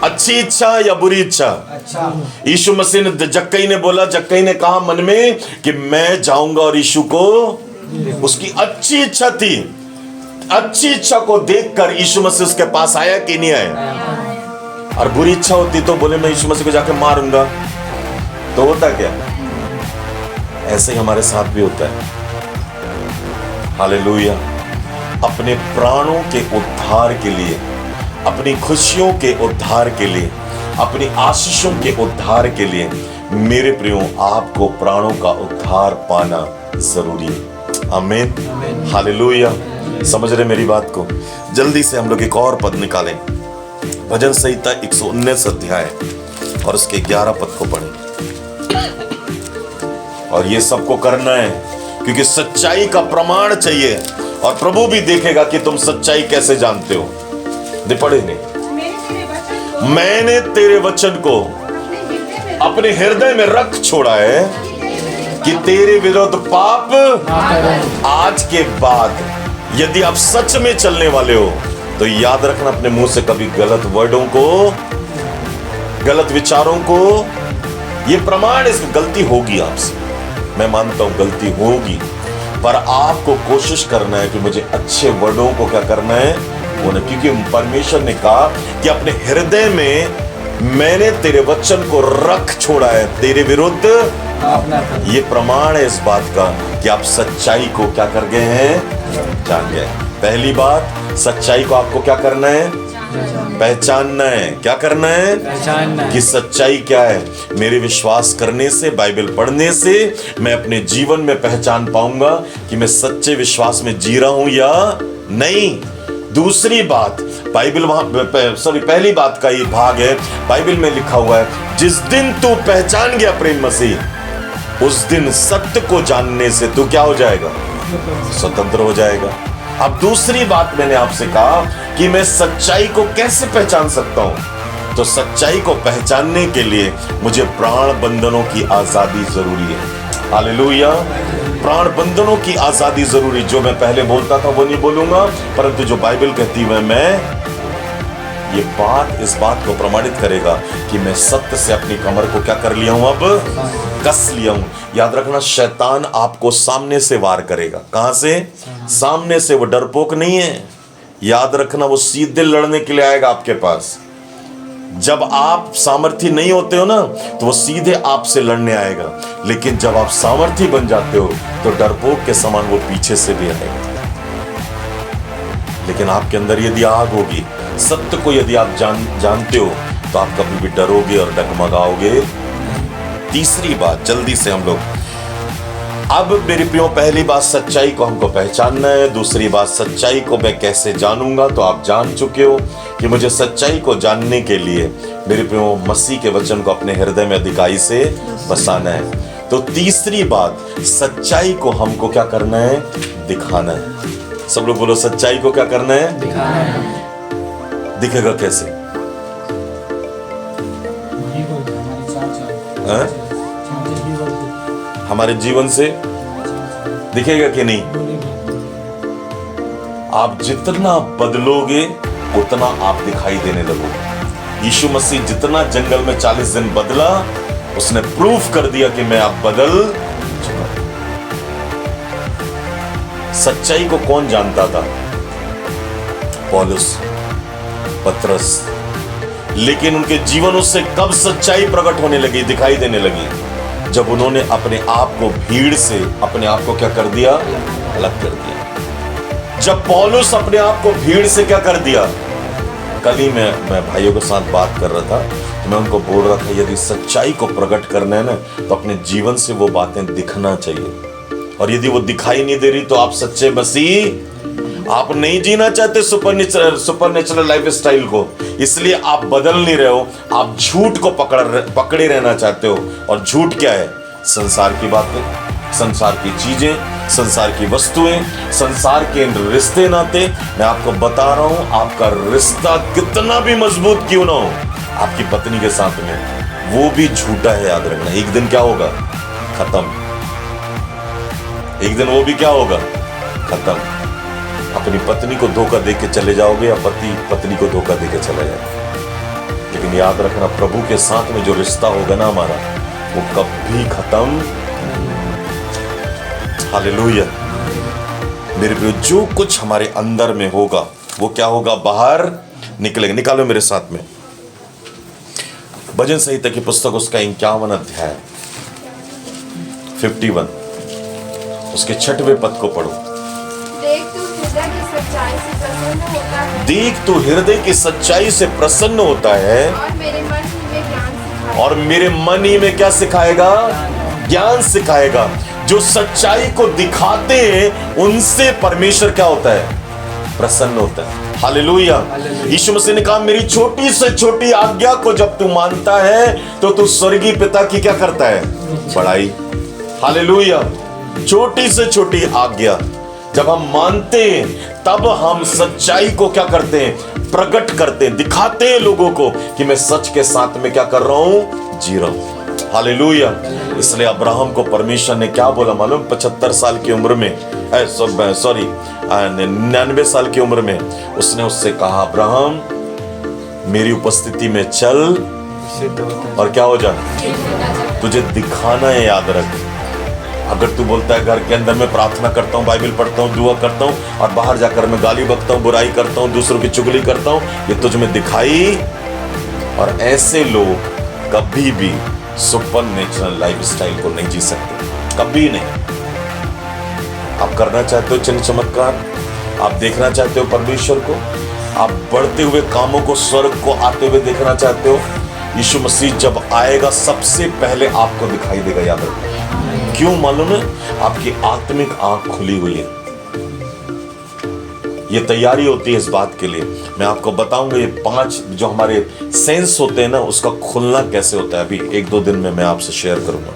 अच्छी इच्छा या बुरी इच्छा? यीशु मसीह ने, जक्कई ने बोला, जक्कई ने कहा मन में कि मैं जाऊंगा, और यीशु को उसकी अच्छी इच्छा थी। अच्छी इच्छा को देखकर यीशु मसीह उसके पास आया कि नहीं आया? और बुरी इच्छा होती तो बोले मैं यीशु मसीह को जाके मारूंगा, तो होता क्या? ऐसे ही हमारे साथ भी होता है। हालेलुया। अपने प्राणों के उद्धार के लिए, अपनी खुशियों के उद्धार के लिए, अपनी आशीषों के उद्धार के लिए, मेरे प्रियो, आपको प्राणों का उद्धार पाना जरूरी है। आमीन। हालेलुया। समझ रहे मेरी बात को? जल्दी से हम लोग एक और पद निकालें। भजन संहिता 119 अध्याय और उसके 11 पद को पढ़ें। और ये सबको करना है क्योंकि सच्चाई का प्रमाण चाहिए, और प्रभु भी देखेगा कि तुम सच्चाई कैसे जानते हो। दे पढ़े नहीं, मैंने तेरे वचन को अपने हृदय में रख छोड़ा है कि तेरे विरुद्ध पाप आज के बाद। यदि आप सच में चलने वाले हो तो याद रखना, अपने मुंह से कभी गलत वर्डों को, गलत विचारों को, ये प्रमाण, इसकी गलती होगी आपसे, मैं मानता हूं गलती होगी, पर आपको कोशिश करना है कि मुझे अच्छे वर्डों को क्या करना है, वो ना, क्योंकि परमेश्वर ने कहा कि अपने हृदय में मैंने तेरे वचन को रख छोड़ा है तेरे विरुद्ध। ये प्रमाण है इस बात का कि आप सच्चाई को क्या कर गए हैं, जान गए। पहली बात, सच्चाई को आपको क्या करना है, पहचानना है। क्या करना है? पहचानना। कि सच्चाई क्या है। मेरे विश्वास करने से, बाइबल पढ़ने से मैं अपने जीवन में पहचान पाऊंगा कि मैं सच्चे विश्वास में जी रहा हूं या नहीं। दूसरी बात, बाइबल पहली बात का ये भाग है, बाइबल में लिखा हुआ है, जिस दिन तू पहचान गया प्रेम मसीह, उस दिन सत्य को जानने से तू क्या हो जाएगा, स्वतंत्र हो जाएगा। अब दूसरी बात मैंने आपसे कहा कि मैं सच्चाई को कैसे पहचान सकता हूं, तो सच्चाई को पहचानने के लिए मुझे प्राण बंधनों की आजादी जरूरी है। हालेलुया। प्राण बंधनों की आजादी जरूरी, जो मैं पहले बोलता था वो नहीं बोलूंगा, परंतु जो बाइबल कहती है मैं ये बात इस बात को प्रमाणित करेगा कि मैं सत्य से अपनी कमर को क्या कर लिया हूं, अब कस लिया हूं। याद रखना, शैतान आपको सामने से वार करेगा। कहां से? सामने से। वो डरपोक नहीं है, याद रखना। वो सीधे लड़ने के लिए आएगा आपके पास। जब आप सामर्थी नहीं होते हो ना, तो वो सीधे आपसे लड़ने आएगा। लेकिन जब आप सामर्थी बन जाते हो तो डरपोक के समान वो पीछे से भी आएगा। लेकिन आपके अंदर यदि आग होगी, सत्य को यदि आप जानते हो, तो आप कभी भी डरोगे और डगमगाओगे। तीसरी बात, जल्दी से हम लोग, अब मेरे प्रियो, पहली बात सच्चाई को हमको पहचानना है। दूसरी बात, सच्चाई को मैं कैसे जानूंगा, तो आप जान चुके हो कि मुझे सच्चाई को जानने के लिए मेरे प्रियो मसीह के वचन को अपने हृदय में अधिकाई से बसाना है। तो तीसरी बात, सच्चाई को हमको क्या करना है? दिखाना है। सब लोग बोलो, सच्चाई को क्या करना है? दिखाना है। दिखेगा कैसे? हमारे जीवन से दिखेगा कि नहीं? आप जितना बदलोगे उतना आप दिखाई देने लगोगे। यीशु मसीह जितना जंगल में 40 दिन बदला, उसने प्रूफ कर दिया कि मैं आप बदल चुका। सच्चाई को कौन जानता था? पौलुस, पतरस। लेकिन उनके जीवनों से कब सच्चाई प्रकट होने लगी, दिखाई देने लगी? जब उन्होंने अपने आप को भीड़ से, अपने आप को क्या कर दिया? अलग कर दिया। जब पौलुस अपने आप को भीड़ से क्या कर दिया? कल ही मैं भाइयों के साथ बात कर रहा था, तो मैं उनको बोल रहा था, यदि सच्चाई को प्रकट करना है ना, तो अपने जीवन से वो बातें दिखना चाहिए। और यदि वो दिखाई नहीं दे रही, तो आप सच्चे मसीह, आप नहीं जीना चाहते सुपरनेचुरल लाइफ स्टाइल को, इसलिए आप बदल नहीं रहे हो। आप झूठ को पकड़े रहना चाहते हो। और झूठ क्या है? संसार की बातें, संसार की चीजें, संसार की वस्तुएं, संसार के रिश्ते नाते। मैं आपको बता रहा हूं, आपका रिश्ता कितना भी मजबूत क्यों ना हो आपकी पत्नी के साथ में, वो भी झूठा है। याद रखना, एक दिन क्या होगा? खत्म। एक दिन वो भी क्या होगा? खत्म। अपनी पत्नी को धोखा दे के चले जाओगे, या पति पत्नी को धोखा दे के चले जाए। लेकिन याद रखना, प्रभु के साथ में जो रिश्ता होगा ना हमारा, वो कभी खत्म। हालेलुया। मेरे प्रियो, जो कुछ हमारे अंदर में होगा वो क्या होगा? बाहर निकलेगा। निकालो मेरे साथ में भजन संहिता की पुस्तक, उसका 51 अध्याय 51, उसके 6वें पद को पढ़ो। देख तू हृदय की सच्चाई से प्रसन्न होता है, और मेरे मन ही में क्या सिखाएगा? ज्ञान सिखाएगा। जो सच्चाई को दिखाते हैं उनसे परमेश्वर क्या होता है? प्रसन्न होता है। हालेलुया। यीशु मसीह ने कहा, मेरी छोटी से छोटी आज्ञा को जब तू मानता है, तो तू स्वर्गीय पिता की क्या करता है? बड़ाई। हालेलुया। छोटी से छोटी आज्ञा जब हम मानते हैं, तब हम सच्चाई को क्या करते हैं? प्रकट करते हैं, दिखाते हैं लोगों को कि मैं सच के साथ में क्या कर रहा हूं? जी रहा हूं। हालेलुया। इसलिए अब्राहम को परमेश्वर ने क्या बोला मालूम? 75 साल की उम्र में, 99 साल की उम्र में उसने उससे कहा, अब्राहम मेरी उपस्थिति में चल और क्या हो जा? तुझे दिखाना है। याद रख, अगर तू बोलता है घर के अंदर में प्रार्थना करता हूँ, बाइबल पढ़ता हूँ, दुआ करता हूँ, और बाहर जाकर मैं गाली बकता हूँ, बुराई करता हूँ, दूसरों की चुगली करता हूँ, ये तुझ में दिखाई। और ऐसे लोग कभी भी सुपरनेचुरल लाइफस्टाइल को नहीं जी सकते, कभी नहीं। आप करना चाहते हो चिन्ह चमत्कार, आप देखना चाहते हो परमेश्वर को, आप बढ़ते हुए कामों को, स्वर्ग को आते हुए देखना चाहते हो, यीशु मसीह जब आएगा सबसे पहले आपको दिखाई देगा। याद रखो, क्यों मालूम है? आपकी आत्मिक आंख खुली हुई है। ये तैयारी होती है इस बात के लिए। मैं आपको बताऊंगा ये 5 जो हमारे सेंस होते हैं ना, उसका खुलना कैसे होता है। अभी 1-2 दिन में मैं आपसे शेयर करूंगा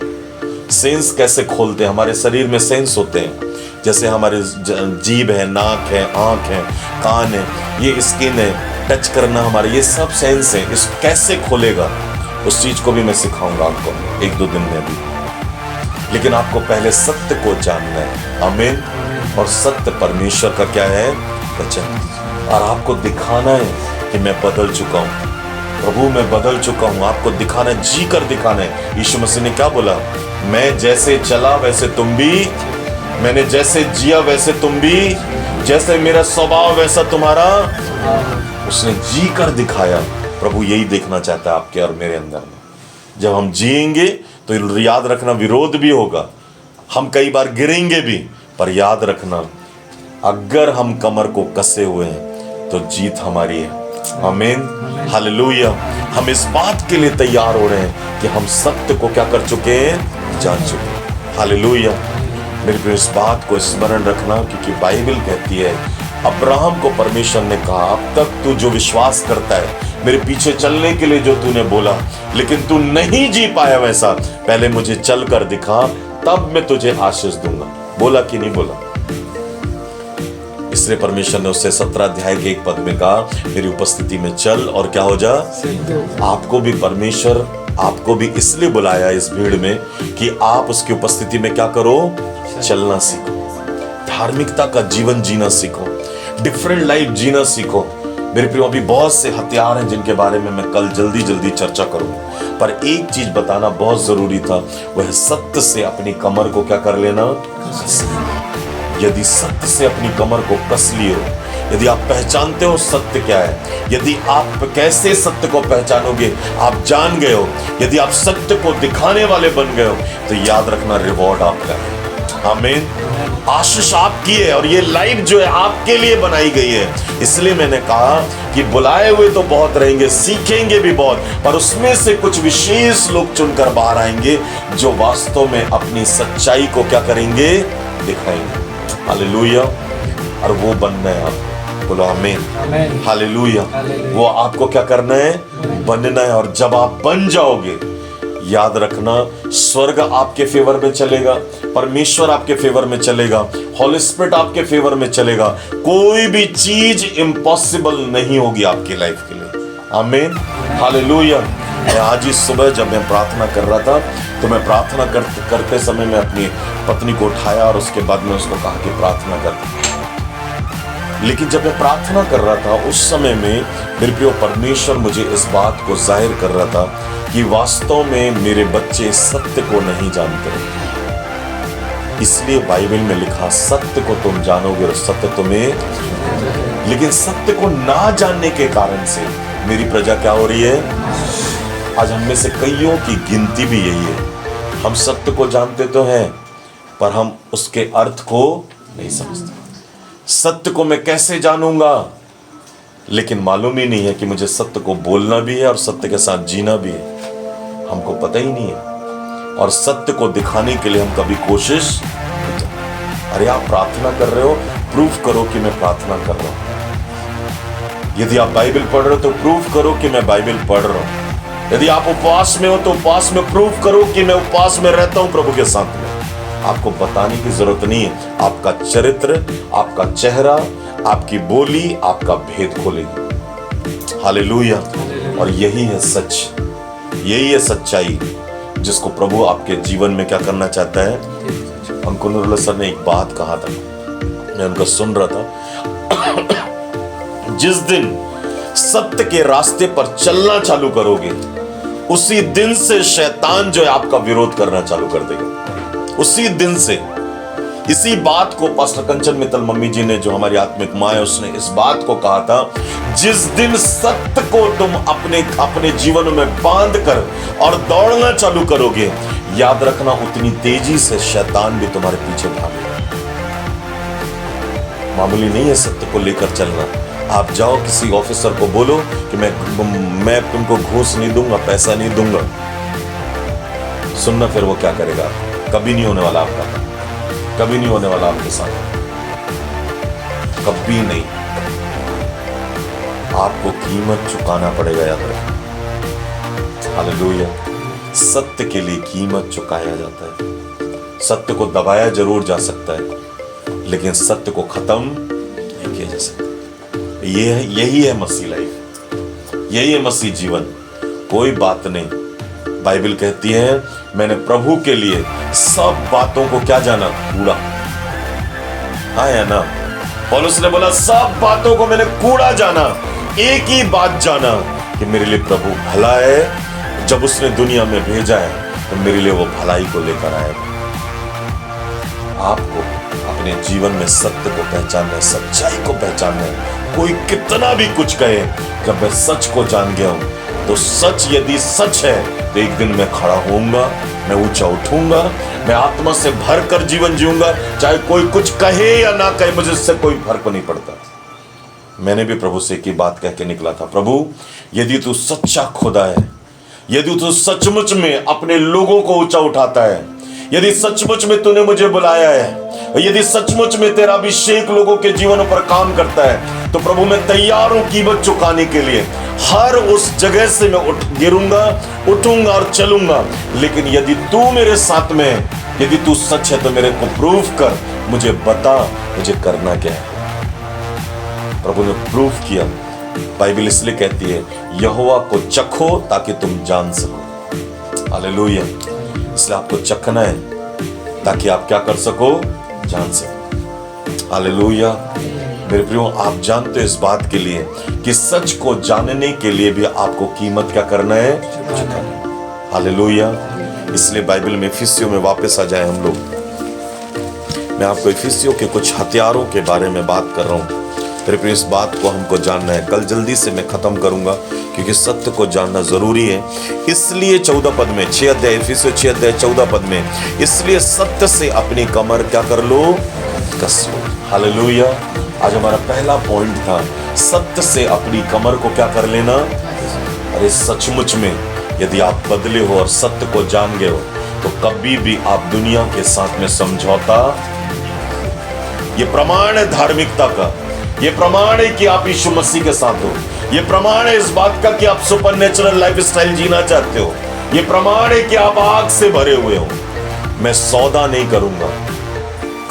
सेंस कैसे खोलते हैं। हमारे शरीर में सेंस होते हैं, जैसे हमारे जीभ है, नाक है, आंख है, कान है, ये स्किन है, टच करना, हमारे ये सब सेंस है। इस कैसे खोलेगा उस चीज को भी मैं सिखाऊंगा आपको 1-2 दिन में। अभी लेकिन आपको पहले सत्य को जानना है। आमीन। और सत्य परमेश्वर का क्या है? वचन। और आपको दिखाना है कि मैं बदल चुका हूं, प्रभु मैं बदल चुका हूं। आपको दिखाना है, जी कर दिखाना है। यीशु मसीह ने क्या बोला? मैं जैसे चला वैसे तुम भी, मैंने जैसे जिया वैसे तुम भी, जैसे मेरा स्वभाव वैसा तुम्हारा। उसने जी कर दिखाया। प्रभु यही देखना चाहता है आपके और मेरे अंदर में। जब हम जिएंगे तो याद रखना विरोध भी होगा, हम कई बार गिरेंगे भी, पर याद रखना अगर हम कमर को कसे हुए हैं तो जीत हमारी है। आमीन। हालेलुया। हम इस बात के लिए तैयार हो रहे हैं कि हम सत्य को क्या कर चुके हैं? जान चुके हैं। हालेलुया। मेरे प्रिय, इस बात को स्मरण रखना, क्योंकि बाइबल कहती है अब्राहम को परमेश्वर ने कहा अब तक तू जो विश्वास करता है, मेरे पीछे चलने के लिए जो तूने बोला, लेकिन तू नहीं जी पाया वैसा, पहले मुझे चल कर दिखा, तब मैं तुझे आशीष दूंगा। बोला कि नहीं बोला? इसलिए परमेश्वर ने उससे 17 अध्याय के एक पद में कहा मेरी उपस्थिति में चल और क्या हो जा। आपको भी परमेश्वर आपको भी इसलिए बुलाया इस भीड़ में कि आप उसकी उपस्थिति में क्या करो? चलना सीखो, धार्मिकता का जीवन जीना सीखो, डिफरेंट लाइफ जीना सीखो। मेरे प्रियो, अभी बहुत से हथियार हैं जिनके बारे में मैं कल जल्दी जल्दी करूंगा, पर एक चीज बताना बहुत जरूरी था, वह सत्य से अपनी कमर को क्या कर लेना। यदि सत्य से अपनी कमर को कस लिए हो, यदि आप पहचानते हो सत्य क्या है, यदि आप कैसे सत्य को पहचानोगे, आप जान गए हो, यदि आप सत्य को दिखाने वाले बन गए हो, तो याद रखना रिवॉर्ड आपका है। आमीन। आशीष आपकी है और ये लाइफ जो है आपके लिए बनाई गई है। इसलिए मैंने कहा कि बुलाए हुए तो बहुत रहेंगे, सीखेंगे भी बहुत, पर उसमें से कुछ विशेष लोग चुनकर बाहर आएंगे जो वास्तव में अपनी सच्चाई को क्या करेंगे? दिखाएंगे। हालेलुया। और वो बनना है आपको। बोलो आमीन। हालेलुया। वो आपको क्या करना है? बनना है। और जब आप बन जाओगे, याद रखना स्वर्ग आपके फेवर में चलेगा, परमेश्वर आपके फेवर में चलेगा, होली स्पिरिट आपके फेवर में चलेगा। कोई भी चीज इम्पॉसिबल नहीं होगी आपकी लाइफ के लिए। आमीन। हालेलुया। मैं आज ही सुबह जब मैं प्रार्थना कर रहा था, तो मैं प्रार्थना करते समय मैं अपनी पत्नी को उठाया और उसके बाद में उसको कहा कि प्रार्थना कर। लेकिन जब मैं प्रार्थना कर रहा था उस समय में मेरे प्रिय परमेश्वर मुझे इस बात को जाहिर कर रहा था कि वास्तव में मेरे बच्चे सत्य को नहीं जानते। इसलिए बाइबल में लिखा सत्य को तुम जानोगे और सत्य तुम्हें। लेकिन सत्य को ना जानने के कारण से मेरी प्रजा क्या हो रही है? आज हम में से कईयों की गिनती भी यही है। हम सत्य को जानते तो हैं, पर हम उसके अर्थ को नहीं समझते। सत्य को मैं कैसे जानूंगा, लेकिन मालूम ही नहीं है कि मुझे सत्य को बोलना भी है और सत्य के साथ जीना भी है। हमको पता ही नहीं है। और सत्य को दिखाने के लिए हम कभी कोशिश नहीं करते। अरे आप प्रार्थना कर रहे हो, प्रूफ करो कि मैं प्रार्थना कर रहा हूं। यदि आप बाइबल पढ़ रहे हो तो प्रूफ करो कि मैं बाइबल पढ़ रहा हूं। यदि आप उपवास में हो तो उपवास में प्रूफ करो कि मैं उपवास में रहता हूं प्रभु के साथ में। आपको बताने की जरूरत नहीं है। आपका चरित्र, आपका चेहरा, आपकी बोली आपका भेद खोलेगी। हालेलुया। और यही है सच, यही है सच्चाई जिसको प्रभु आपके जीवन में क्या करना चाहता है। अंकुर सर ने एक बात कहा था, मैं उनका सुन रहा था। जिस दिन सत्य के रास्ते पर चलना चालू करोगे, उसी दिन से शैतान जो है आपका विरोध करना चालू कर देगा। उसी दिन से। इसी बात को पास्टर कंचन मित्तल मम्मी जी ने, जो हमारी आत्मिक मां है, उसने इस बात को कहा था, जिस दिन सत्य को तुम अपने जीवन में बांध कर और दौड़ना चालू करोगे, याद रखना उतनी तेजी से शैतान भी तुम्हारे पीछे भागेगा। मामूली नहीं है सत्य को लेकर चलना। आप जाओ किसी ऑफिसर को बोलो कि मैं तुमको घूस नहीं दूंगा, पैसा नहीं दूंगा। सुनना फिर वो क्या करेगा? कभी नहीं होने वाला आपका, कभी नहीं होने वाला आपके साथ, कभी नहीं। आपको कीमत चुकाना पड़ेगा, याद रखें। हालेलुया। सत्य के लिए कीमत चुकाया जाता है। सत्य को दबाया जरूर जा सकता है, लेकिन सत्य को खत्म नहीं किया जा सकता। यही है मसीह लाइफ, यही है मसीह जीवन। कोई बात नहीं, बाइबल कहती है मैंने प्रभु के लिए सब बातों को क्या जाना, कूड़ा। आया ना, पौलुस ने बोला सब बातों को मैंने कूड़ा जाना, एक ही बात जाना कि मेरे लिए प्रभु भला है। जब उसने दुनिया में भेजा है तो मेरे लिए वो भलाई को लेकर आएगा। आपको अपने जीवन में सत्य को पहचानना है, सच्चाई को पहचानना है। कोई कितना भी कुछ कहे, जब मैं सच को जान गया हूं तो सच यदि सच है तो एक दिन मैं खड़ा होऊंगा, मैं ऊंचा उठूंगा, मैं आत्मा से भर कर जीवन जीऊंगा। चाहे कोई कुछ कहे या ना कहे, मुझे इससे कोई फर्क नहीं पड़ता। मैंने भी प्रभु से एक ही बात कह के निकला था, प्रभु यदि तू सच्चा खुदा है, यदि तू सचमुच में अपने लोगों को ऊंचा उठाता है, यदि सचमुच में तूने मुझे बुलाया है, यदि सचमुच में तेरा अभिषेक लोगों के जीवनों पर काम करता है, तो प्रभु मैं तैयार हूं कीमत चुकाने के लिए। हर उस जगह से मैं गिरूंगा, उठूंगा और चलूंगा। लेकिन यदि तू मेरे साथ में, यदि तू सच है तो मेरे को प्रूफ कर, मुझे बता मुझे करना क्या है। प्रभु ने प्रूफ किया। बाइबल इसलिए कहती है यहोवा को चखो ताकि तुम जान सको। हालेलुया। इसलिए आपको चखना है ताकि आप क्या कर सको, जान सको। हालेलुया। मेरे प्रियो, आप जानते हो इस बात के लिए कि सच को जानने के लिए भी आपको कीमत क्या करना है, चुकाना है। हालेलुया। इसलिए बाइबल में इफिसियों में वापस आ जाए हम लोग। मैं आपको इफिसियों के कुछ हथियारों के बारे में बात कर रहा हूं। मेरे प्रिय, इस बात को हमको जानना है। कल जल्दी से मैं खत्म करूंगा क्योंकि सत्य को जानना जरूरी है। इसलिए 14 पद में, 6 अध्याय इफिसियों 6 अध्याय 14 पद में, इसलिए सत्य से अपनी कमर क्या कर लो, कस लो। हालेलुया। आज हमारा पहला पॉइंट था, सत्य से अपनी कमर को क्या कर लेना। अरे सचमुच में यदि आप बदले हो और सत्य को जान गए हो तो कभी भी आप दुनिया के साथ में समझौता, ये प्रमाण है धार्मिकता का, ये प्रमाण है कि आप यीशु मसीह के साथ हो, ये प्रमाण है इस बात का कि आप सुपरनेचुरल लाइफस्टाइल जीना चाहते हो, ये प्रमाण है कि आप आग से भरे हुए हो। मैं सौदा नहीं करूंगा,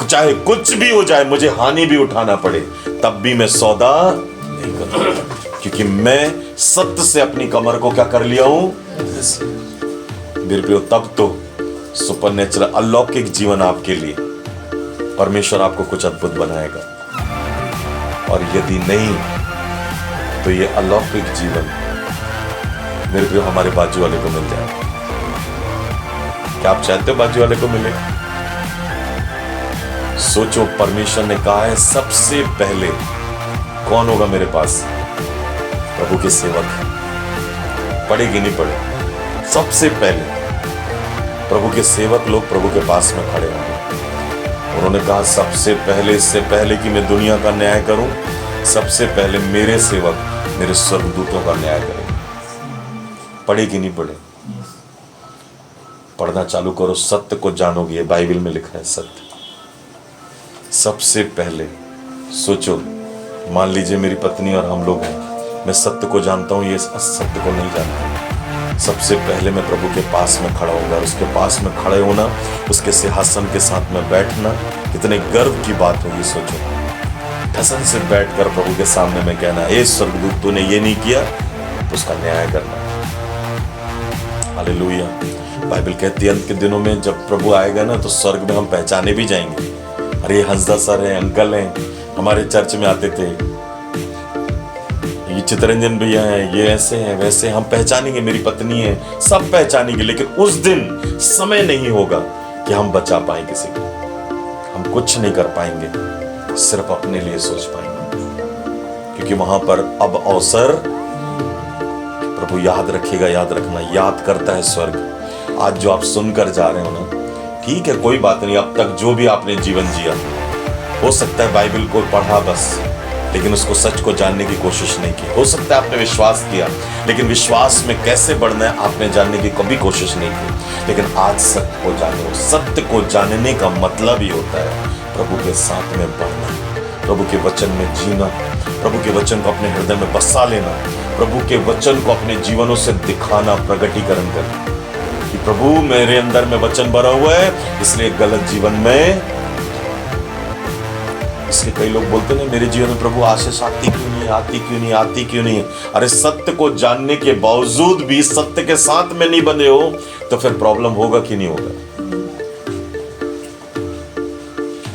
चाहे कुछ भी हो जाए, मुझे हानि भी उठाना पड़े, तब भी मैं सौदा नहीं करूंगा, क्योंकि मैं सत्य से अपनी कमर को क्या कर लिया हूं। मेरे प्रियो, तब तो सुपरनेचुरल अलौकिक जीवन आपके लिए परमेश्वर आपको कुछ अद्भुत बनाएगा। और यदि नहीं तो ये अलौकिक जीवन मेरे प्रियो हमारे बाजू वाले को मिल जाए। क्या आप चाहते हो बाजू वाले को मिले? सोचो, परमेश्वर ने कहा है सबसे पहले कौन होगा मेरे पास? प्रभु के सेवक। पढ़े कि नहीं पढ़े? सबसे पहले प्रभु के सेवक लोग प्रभु के पास में खड़े होंगे। उन्होंने कहा सबसे पहले, इससे पहले कि मैं दुनिया का न्याय करूं, सबसे पहले मेरे सेवक मेरे स्वर्गदूतों का न्याय करेंगे। पढ़े कि नहीं पढ़े? पढ़ना चालू करो, सत्य को जानोगे। ये बाइबल में लिखा है सत्य। सबसे पहले सोचो, मान लीजिए मेरी पत्नी और हम लोग हैं, मैं सत्य को जानता हूं, ये सत्य को नहीं जानता। सबसे पहले मैं प्रभु के पास में खड़ा होऊंगा। उसके पास में खड़े होना, उसके सिंहासन के साथ में बैठना, कितने गर्व की बात होगी। सोचो, ठसन से बैठकर प्रभु के सामने में कहना, ए स्वर्गदूत, तूने ये नहीं किया, तो उसका न्याय करना। हालेलुया। बाइबल कहती है अंत के दिनों में जब प्रभु आएगा ना, तो स्वर्ग में हम पहचाने भी जाएंगे। अरे हंसदा सर है, अंकल हैं, हमारे चर्च में आते थे, ये चितरंजन भैया हैं, ये ऐसे हैं वैसे, हम पहचानेंगे, मेरी पत्नी है, सब पहचानेंगे। लेकिन उस दिन समय नहीं होगा कि हम बचा पाए किसी को, हम कुछ नहीं कर पाएंगे, सिर्फ अपने लिए सोच पाएंगे, क्योंकि वहां पर अब अवसर, प्रभु याद रखिएगा, याद रखना, याद करता है स्वर्ग। आज जो आप सुनकर जा रहे हो ना, ठीक है, कोई बात नहीं, अब तक जो भी आपने जीवन जिया, हो सकता है बाइबल को पढ़ा बस, लेकिन उसको सच को जानने की कोशिश नहीं की। हो सकता है आपने विश्वास किया, लेकिन विश्वास में कैसे बढ़ना है आपने जानने की कभी कोशिश नहीं की। लेकिन आज सत्य को जानो। सत्य को जानने का मतलब ही होता है प्रभु के साथ में बढ़ना, प्रभु के वचन में जीना, प्रभु के वचन को अपने हृदय में बसा लेना, प्रभु के वचन को अपने जीवनों से दिखाना, प्रगटीकरण करना कि प्रभु मेरे अंदर में वचन भरा हुआ है, इसलिए गलत जीवन में इसके कई लोग बोलते हैं मेरे जीवन में प्रभु आशीष आती क्यों नहीं, आती क्यों नहीं, आती क्यों नहीं। अरे सत्य को जानने के बावजूद भी सत्य के साथ में नहीं बने हो तो फिर प्रॉब्लम होगा कि नहीं होगा।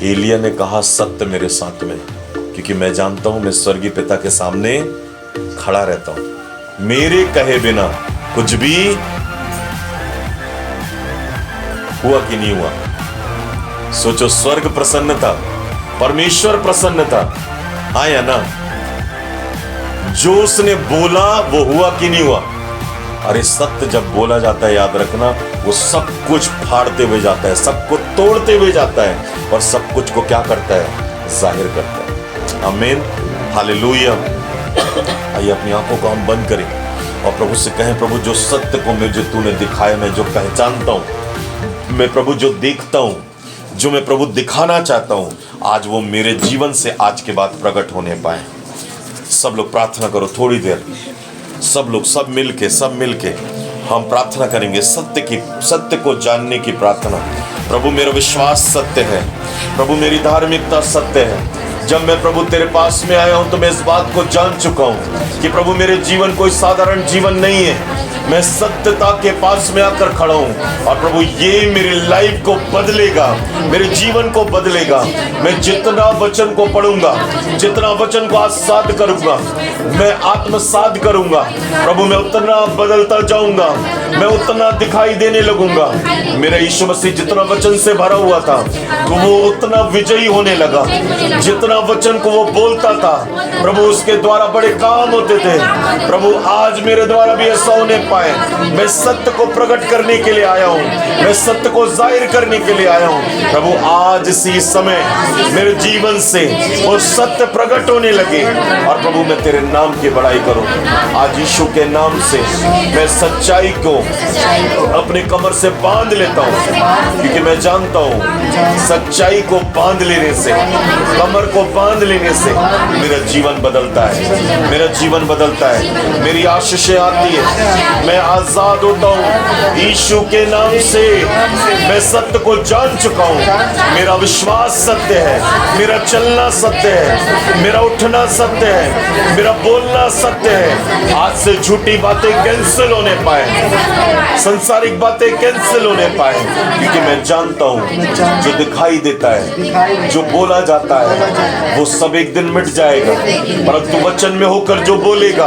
एलिया ने कहा सत्य मेरे साथ में, क्योंकि मैं जानता हूं मैं स्वर्गीय पिता के सामने खड़ा रहता हूं, मेरे कहे बिना कुछ भी हुआ कि नहीं हुआ। सोचो, स्वर्ग प्रसन्न था, परमेश्वर प्रसन्न था, हाँ या ना। जो उसने बोला वो हुआ कि नहीं हुआ। अरे सत्य जब बोला जाता है, याद रखना, वो सब कुछ फाड़ते हुए जाता है, सबको तोड़ते हुए जाता है और सब कुछ को क्या करता है, जाहिर करता है। आमीन, हालेलुया। आइए अपनी आंखों को हम बंद करें और प्रभु से कहें, प्रभु जो सत्य को मुझे तूने दिखाया, मैं जो पहचानता हूं, मैं प्रभु जो देखता हूं, जो मैं प्रभु दिखाना चाहता हूं, आज वो मेरे जीवन से आज के बाद प्रकट होने पाए। सब लोग प्रार्थना करो थोड़ी देर, सब लोग, सब मिलके हम प्रार्थना करेंगे सत्य को जानने की प्रार्थना। प्रभु मेरा विश्वास सत्य है, प्रभु मेरी धार्मिकता सत्य है। जब मैं प्रभु तेरे पास में आया हूं तो मैं इस बात को जान चुका हूं कि प्रभु मेरे जीवन कोई साधारण जीवन नहीं है, मैं सत्यता के पास में आकर खड़ा हूं और प्रभु ये मेरी लाइफ को बदलेगा, मेरे जीवन को बदलेगा। मैं जितना वचन को पढ़ूंगा, जितना वचन को आस्वाद करूंगा, मैं आत्मसात करूंगा, प्रभु मैं उतना बदलता जाऊंगा, मैं उतना दिखाई देने लगूंगा। मेरा यीशु मसीह जितना वचन से भरा हुआ था तो वो उतना विजयी होने लगा। जितना वचन को वो बोलता था प्रभु उसके द्वारा बड़े काम होते थे। प्रभु आज मेरे द्वारा भी ऐसा होने पाए। मैं सत्य को प्रकट करने के लिए आया हूँ, मैं सत्य को जाहिर करने के लिए आया हूँ। प्रभु आज इसी समय मेरे जीवन से वो सत्य प्रकट होने लगे और प्रभु मैं तेरे नाम की बड़ाई करूँ। आज यीशु के नाम से मैं सच्चाई को अपने कमर से बांध लेता हूँ, क्योंकि मैं जानता हूँ सच्चाई को बांध लेने से, कमर को बांध लेने से मेरा जीवन बदलता है, मेरा जीवन बदलता है, मेरी आशीषें आती है, मैं आजाद होता हूँ। यीशु के नाम से मैं सत्य को जान चुका हूँ। मेरा विश्वास सत्य है, मेरा चलना सत्य है, मेरा उठना सत्य है, मेरा बोलना सत्य है। आज से झूठी बातें कैंसिल होने पाए, संसारिक बातें कैंसिल होने पाए, क्योंकि मैं जानता हूँ जो दिखाई देता है, जो बोला जाता है, वो सब एक दिन मिट जाएगा, परंतु वचन में होकर जो बोलेगा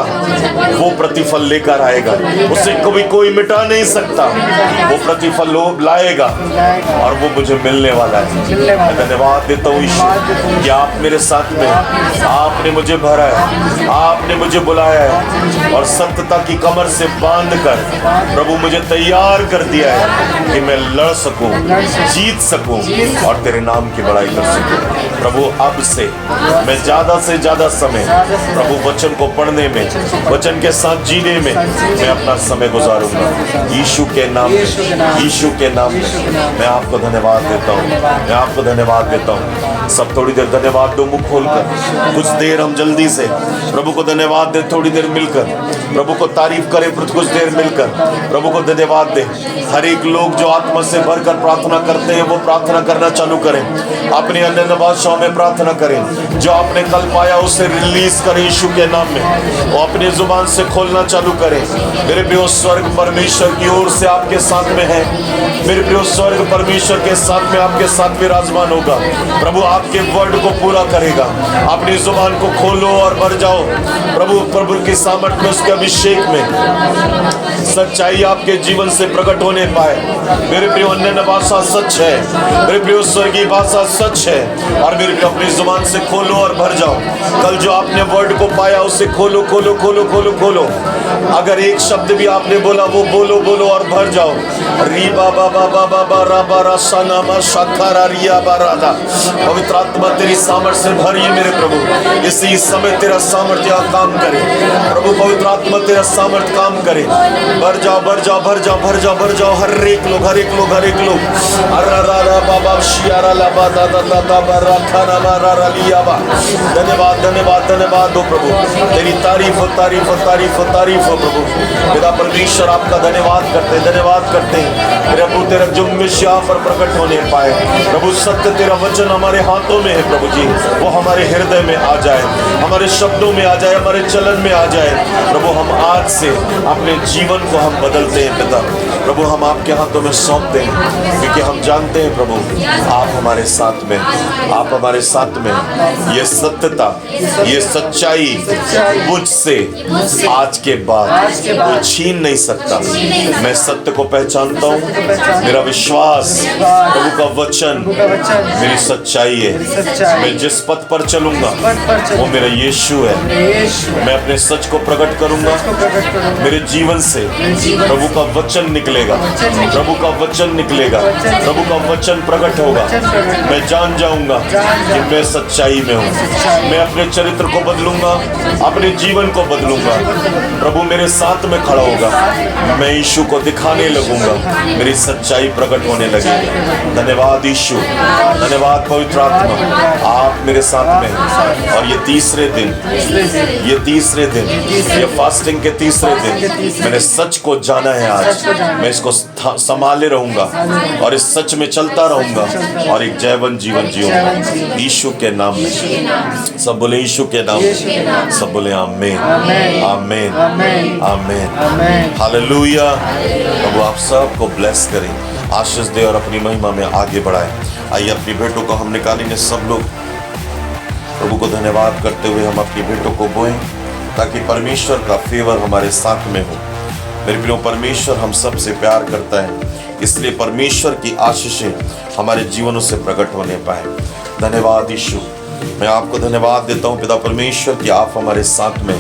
वो प्रतिफल लेकर आएगा। उसे कभी कोई मिटा नहीं सकता, वो प्रतिफल लाएगा और वो मुझे मिलने वाला है। मैं धन्यवाद देता हूँ ईश्वर कि आप मेरे साथ में, आपने मुझे भरा है, आपने मुझे बुलाया है और सत्यता की कमर से बांधकर प्रभु मुझे तैयार कर दिया है कि मैं लड़ सकूं, जीत सकूं और तेरे नाम की बड़ाई कर सकूं। प्रभु अब से मैं ज्यादा से ज्यादा समय प्रभु वचन को पढ़ने में, वचन के साथ जीने में मैं अपना समय गुजारूंगा। यीशु के नाम में, यीशु के नाम में मैं आपको धन्यवाद देता हूँ, मैं आपको धन्यवाद देता हूँ। सब थोड़ी देर धन्यवाद दो मुख खोलकर, कुछ देर हम जल्दी से प्रभु को धन्यवाद दे, थोड़ी देर मिलकर प्रभु को तारीफ करें, कुछ देर मिलकर प्रभु को धन्यवाद दे। हर एक लोग जो आत्मा से भरकर प्रार्थना करते हैं वो प्रार्थना करना चालू करें, अपनी अन्य भाषाओं में प्रार्थना करें। जो आपने कल पाया उसे रिलीज करें यीशु के नाम में, वो अपनी जुबान से खोलना चालू करें। मेरे प्रिय स्वर्ग परमेश्वर की ओर से आपके साथ में है, मेरे प्रिय स्वर्ग परमेश्वर के साथ में आपके साथ विराजमान होगा। प्रभु आपके वर्ड को पूरा करेगा। अपनी जुबान को खोलो और भर जाओ प्रभु की सामर्थ में, उसके अभिषेक में सच्चाई आपके जीवन से प्रकट होने पाए। मेरे प्रिय अन्य भाषा सच है, मेरे प्रिय स्वर्गीय भाषा सच है और मेरे प्रिय अपनी जुबान से खोलो और भर जाओ। कल जो आपने वर्ड को पाया उसे खोलो खोलो खोलो खोलो खोलो। अगर एक शब्द भी आपने बोला वो बोलो बोलो और भर जाओ। री बाबा बाबा बाबा राबा रासाना मा शाखारा रिया बारादा। पवित्र आत्मा तेरी सामर्थ्य से भरिए मेरे प्रभु, इसी समय तेरा सामर्थ्य काम करे प्रभु। पवित्र आत्मा तेरा सामर्थ्य काम करे। भर जाओ भर जाओ भर जाओ भर जाओ भर जाओ। हर एक लोग हर एक लोग हर एक लोग बाबा शिया यारा लाबा दादा दादा बरा खाना मारा रलिया बा। धन्यवाद धन्यवाद धन्यवाद हो प्रभु, तेरी तारीफ तारीफ तारीफ तारीफ हो प्रभु। पिता परमेश्वर आपका धन्यवाद करते हैं प्रभु, तेरा जुम्मिश यहाँ पर प्रकट होने पाए प्रभु। सत्य तेरा वचन हमारे हाथों में है प्रभु जी, वो हमारे हृदय में आ जाए, हमारे शब्दों में आ जाए, हमारे चलन में आ जाए प्रभु। हम आज से अपने जीवन को हम बदलते हैं पिता प्रभु, हम आपके हाथों में सौंपते हैं, क्योंकि हम जानते हैं प्रभु आप हमारे साथ में, आप हमारे साथ में। ये सत्यता, ये सच्चाई मुझसे आज के बाद कोई छीन नहीं सकता। मैं सत्य को पहचानता हूँ, मेरा विश्वास प्रभु का वचन मेरी सच्चाई है। मैं जिस पथ पर चलूंगा वो मेरा यीशु है। मैं अपने सच को प्रकट करूंगा, मेरे जीवन से प्रभु का वचन निकलेगा, प्रभु का वचन निकलेगा, प्रभु का वचन प्रकट होगा। मैं जान जाऊंगा कि मैं सच्चाई में हूँ। मैं अपने चरित्र को बदलूंगा, अपने जीवन को बदलूंगा। प्रभु मेरे साथ में खड़ा होगा, मैं यीशु को दिखाने लगूंगा, मेरी सच्चाई प्रकट होने लगेगी। धन्यवाद यीशु, धन्यवाद पवित्र आत्मा, आप मेरे साथ में हैं। और ये तीसरे दिन, ये फास्टिंग के तीसरे दिन मैंने सच को जाना है। आज मैं इसको संभाले रहूंगा और इस सच में चलता रहूंगा और एक जयवन जीवन जीऊंगा यीशु के नाम में। सब बोले यीशु के नाम में, सब बोले आमीन आमीन आमीन हालेलुया। प्रभु आप सबको ब्लेस करें, आशीष दे और अपनी महिमा में आगे बढ़ाए। आइए अपनी भेंटों को हम निकालेंगे सब लोग। प्रभु को धन्यवाद करते हुए हम अपनी भेंटों को बोएं, ताकि परमेश्वर का फेवर हमारे साथ में हो। मेरे प्रियो, परमेश्वर हम सब से प्यार करता है, इसलिए परमेश्वर की आशीषें हमारे जीवनों से प्रकट होने पाए। धन्यवाद यीशु, मैं आपको धन्यवाद देता हूँ पिता परमेश्वर कि आप हमारे साथ में